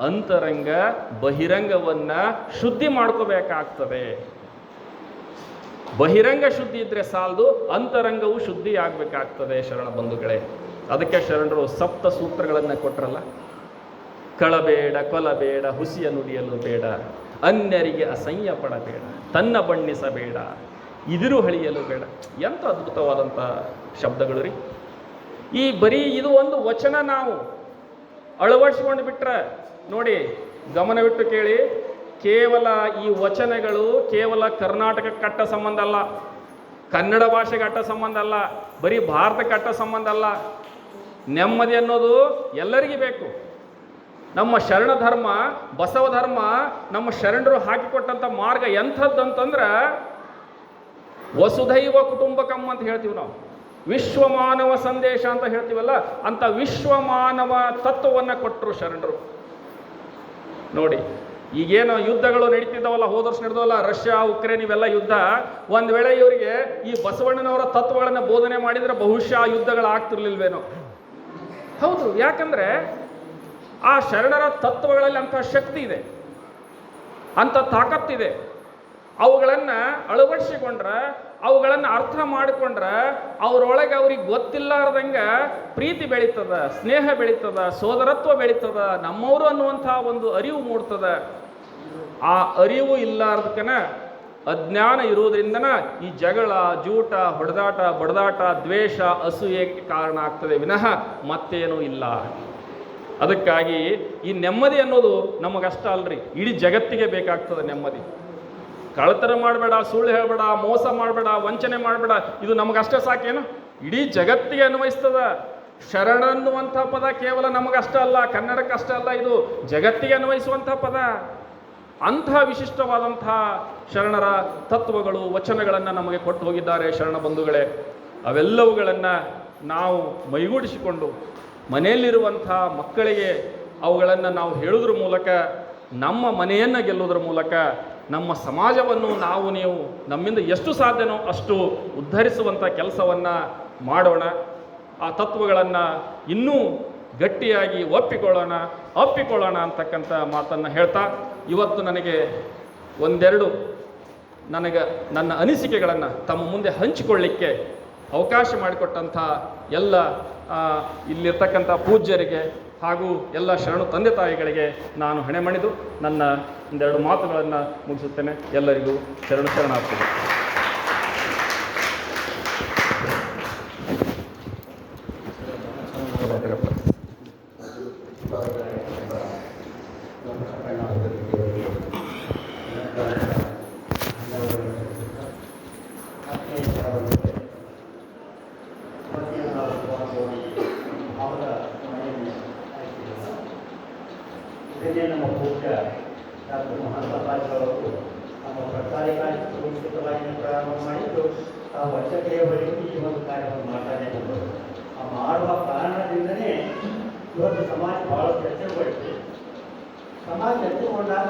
ಅಂತರಂಗ ಬಹಿರಂಗವನ್ನು ಶುದ್ಧಿ ಮಾಡ್ಕೋಬೇಕಾಗ್ತದೆ. ಬಹಿರಂಗ ಶುದ್ಧಿ ಇದ್ರೆ ಸಾಲದು, ಅಂತರಂಗವು ಶುದ್ಧಿ ಆಗಬೇಕಾಗ್ತದೆ ಶರಣ ಬಂಧುಗಳೇ. ಅದಕ್ಕೆ ಶರಣರು 7 ಸೂತ್ರಗಳನ್ನು ಕೊಟ್ಟರಲ್ಲ. ಕಳಬೇಡ, ಕೊಲಬೇಡ, ಹುಸಿಯ ನುಡಿಯಲು ಬೇಡ, ಅನ್ಯರಿಗೆ ಅಸಹ್ಯ ಪಡಬೇಡ, ತನ್ನ ಬಣ್ಣಿಸಬೇಡ, ಇದಿರು ಹಳಿಯಲು ಬೇಡ. ಎಂಥ ಅದ್ಭುತವಾದಂಥ ಶಬ್ದಗಳು ರೀ. ಈ ಬರೀ ಇದು ಒಂದು ವಚನ ನಾವು ಅಳವಡಿಸ್ಕೊಂಡು ಬಿಟ್ರೆ ನೋಡಿ, ಗಮನವಿಟ್ಟು ಕೇಳಿ, ಕೇವಲ ಈ ವಚನಗಳು ಕೇವಲ ಕರ್ನಾಟಕಕ್ಕೆ ಅಟ್ಟ ಸಂಬಂಧ ಅಲ್ಲ, ಕನ್ನಡ ಭಾಷೆಗೆ ಅಟ್ಟ ಸಂಬಂಧ ಅಲ್ಲ, ಬರೀ ಭಾರತಕ್ಕೆ ಅಟ್ಟ ಸಂಬಂಧ ಅಲ್ಲ. ನೆಮ್ಮದಿ ಅನ್ನೋದು ಎಲ್ಲರಿಗೂ ಬೇಕು. ನಮ್ಮ ಶರಣ ಧರ್ಮ, ಬಸವ ಧರ್ಮ, ನಮ್ಮ ಶರಣರು ಹಾಕಿಕೊಟ್ಟಂಥ ಮಾರ್ಗ ಎಂಥದ್ದಂತಂದ್ರೆ ವಸುಧೈವ ಕುಟುಂಬಕಂ ಅಂತ ಹೇಳ್ತೀವಿ ನಾವು. ವಿಶ್ವಮಾನವ ಸಂದೇಶ ಅಂತ ಹೇಳ್ತೀವಲ್ಲ, ಅಂತ ವಿಶ್ವಮಾನವ ತತ್ವವನ್ನು ಕೊಟ್ಟರು ಶರಣರು. ನೋಡಿ, ಈಗೇನು ಯುದ್ಧಗಳು ನಡೀತಿದ್ದಾವಲ್ಲ, ಹೋದ ವರ್ಷ ನಡೆದವಲ್ಲ, ರಷ್ಯಾ ಉಕ್ರೇನ್ ಇವೆಲ್ಲ ಯುದ್ಧ. ಒಂದು ವೇಳೆ ಇವರಿಗೆ ಈ ಬಸವಣ್ಣನವರ ತತ್ವಗಳನ್ನು ಬೋಧನೆ ಮಾಡಿದರೆ ಬಹುಶಃ ಯುದ್ಧಗಳು ಆಗ್ತಿರ್ಲಿಲ್ವೇನೋ. ಹೌದು, ಯಾಕಂದ್ರೆ ಆ ಶರಣರ ತತ್ವಗಳಲ್ಲಿ ಅಂಥ ಶಕ್ತಿ ಇದೆ, ಅಂಥ ತಾಕತ್ತಿದೆ. ಅವುಗಳನ್ನು ಅಳವಡಿಸಿಕೊಂಡ್ರೆ, ಅವುಗಳನ್ನು ಅರ್ಥ ಮಾಡಿಕೊಂಡ್ರೆ, ಅವರೊಳಗೆ ಅವ್ರಿಗೆ ಗೊತ್ತಿಲ್ಲಾರ್ದಂಗೆ ಪ್ರೀತಿ ಬೆಳೀತದ, ಸ್ನೇಹ ಬೆಳೀತದ, ಸೋದರತ್ವ ಬೆಳೀತದ, ನಮ್ಮವರು ಅನ್ನುವಂಥ ಒಂದು ಅರಿವು ಮೂಡ್ತದ. ಆ ಅರಿವು ಇಲ್ಲಾರ್ದಕ್ಕನ ಅಜ್ಞಾನ ಇರುವುದರಿಂದನ ಈ ಜಗಳ, ಜೂಟ, ಹೊಡೆದಾಟ, ಬಡದಾಟ, ದ್ವೇಷ, ಅಸೂಯೆಗೆ ಕಾರಣ ಆಗ್ತದೆ ವಿನಃ ಮತ್ತೇನೂ ಇಲ್ಲ. ಅದಕ್ಕಾಗಿ ಈ ನೆಮ್ಮದಿ ಅನ್ನೋದು ನಮಗಷ್ಟ ಅಲ್ರಿ, ಇಡೀ ಜಗತ್ತಿಗೆ ಬೇಕಾಗ್ತದೆ ನೆಮ್ಮದಿ. ಕಳ್ಳತನ ಮಾಡಬೇಡ, ಸುಳ್ಳು ಹೇಳಬೇಡ, ಮೋಸ ಮಾಡಬೇಡ, ವಂಚನೆ ಮಾಡಬೇಡ, ಇದು ನಮಗಷ್ಟೇ ಸಾಕೇನು? ಇಡೀ ಜಗತ್ತಿಗೆ ಅನ್ವಯಿಸ್ತದ. ಶರಣ ಅನ್ನುವಂಥ ಪದ ಕೇವಲ ನಮಗಷ್ಟ ಅಲ್ಲ, ಕನ್ನಡಕ್ಕಷ್ಟೇ ಅಲ್ಲ, ಇದು ಜಗತ್ತಿಗೆ ಅನ್ವಯಿಸುವಂಥ ಪದ. ಅಂಥ ವಿಶಿಷ್ಟವಾದಂಥ ಶರಣರ ತತ್ವಗಳು, ವಚನಗಳನ್ನು ನಮಗೆ ಕೊಟ್ಟು ಹೋಗಿದ್ದಾರೆ ಶರಣ ಬಂಧುಗಳೇ. ಅವೆಲ್ಲವುಗಳನ್ನು ನಾವು ಮೈಗೂಡಿಸಿಕೊಂಡು ಮನೆಯಲ್ಲಿರುವಂಥ ಮಕ್ಕಳಿಗೆ ಅವುಗಳನ್ನು ನಾವು ಹೇಳೋದ್ರ ಮೂಲಕ ನಮ್ಮ ಮನೆಯನ್ನು ಗೆಲ್ಲುವುದರ ಮೂಲಕ ನಮ್ಮ ಸಮಾಜವನ್ನು ನಾವು ನೀವು ನಮ್ಮಿಂದ ಎಷ್ಟು ಸಾಧ್ಯನೋ ಅಷ್ಟು ಉದ್ಧರಿಸುವಂಥ ಕೆಲಸವನ್ನು ಮಾಡೋಣ. ಆ ತತ್ವಗಳನ್ನು ಇನ್ನೂ ಗಟ್ಟಿಯಾಗಿ ಅಪ್ಪಿಕೊಳ್ಳೋಣ ಅಂತಕ್ಕಂಥ ಮಾತನ್ನು ಹೇಳ್ತಾ, ಇವತ್ತು ನನಗೆ ನನ್ನ ಅನಿಸಿಕೆಗಳನ್ನು ತಮ್ಮ ಮುಂದೆ ಹಂಚಿಕೊಳ್ಳಿಕ್ಕೆ ಅವಕಾಶ ಮಾಡಿಕೊಟ್ಟಂಥ ಎಲ್ಲ ಇಲ್ಲಿರ್ತಕ್ಕಂಥ ಪೂಜ್ಯರಿಗೆ ಹಾಗೂ ಎಲ್ಲ ಶರಣು ತಂದೆ ತಾಯಿಗಳಿಗೆ ನಾನು ಹಣೆಮಣಿದು ನನ್ನ ಒಂದೆರಡು ಮಾತುಗಳನ್ನು ಮುಗಿಸುತ್ತೇನೆ. ಎಲ್ಲರಿಗೂ ಶರಣಾರ್ಥಿಗಳು. ಇದನ್ನೇ ನಮ್ಮ ಪೂಜ್ಯ ಡಾಕ್ಟರ್ ಮಹಾತ್ಮಾಚಾರ್ಯವರು ನಮ್ಮ ಸರ್ಕಾರಿ ಕಾರ್ಯಕ್ರಮವಾಗಿ ಪ್ರಾರಂಭ ಮಾಡಿದ್ದು ಆ ವರ್ಷಕ್ರಿಯವರೆಗೂ ಈ ಒಂದು ಕಾರ್ಯವನ್ನು ಮಾಡ್ತಾನೆ ಇದ್ದರು. ಆ ಮಾಡುವ ಕಾರಣದಿಂದಲೇ ಇವತ್ತು ಸಮಾಜ ಬಹಳ ಚರ್ಚೆಗೊಳ್ಳುತ್ತೆ. ಸಮಾಜ ಚರ್ಚೆಗೊಂಡಾಗ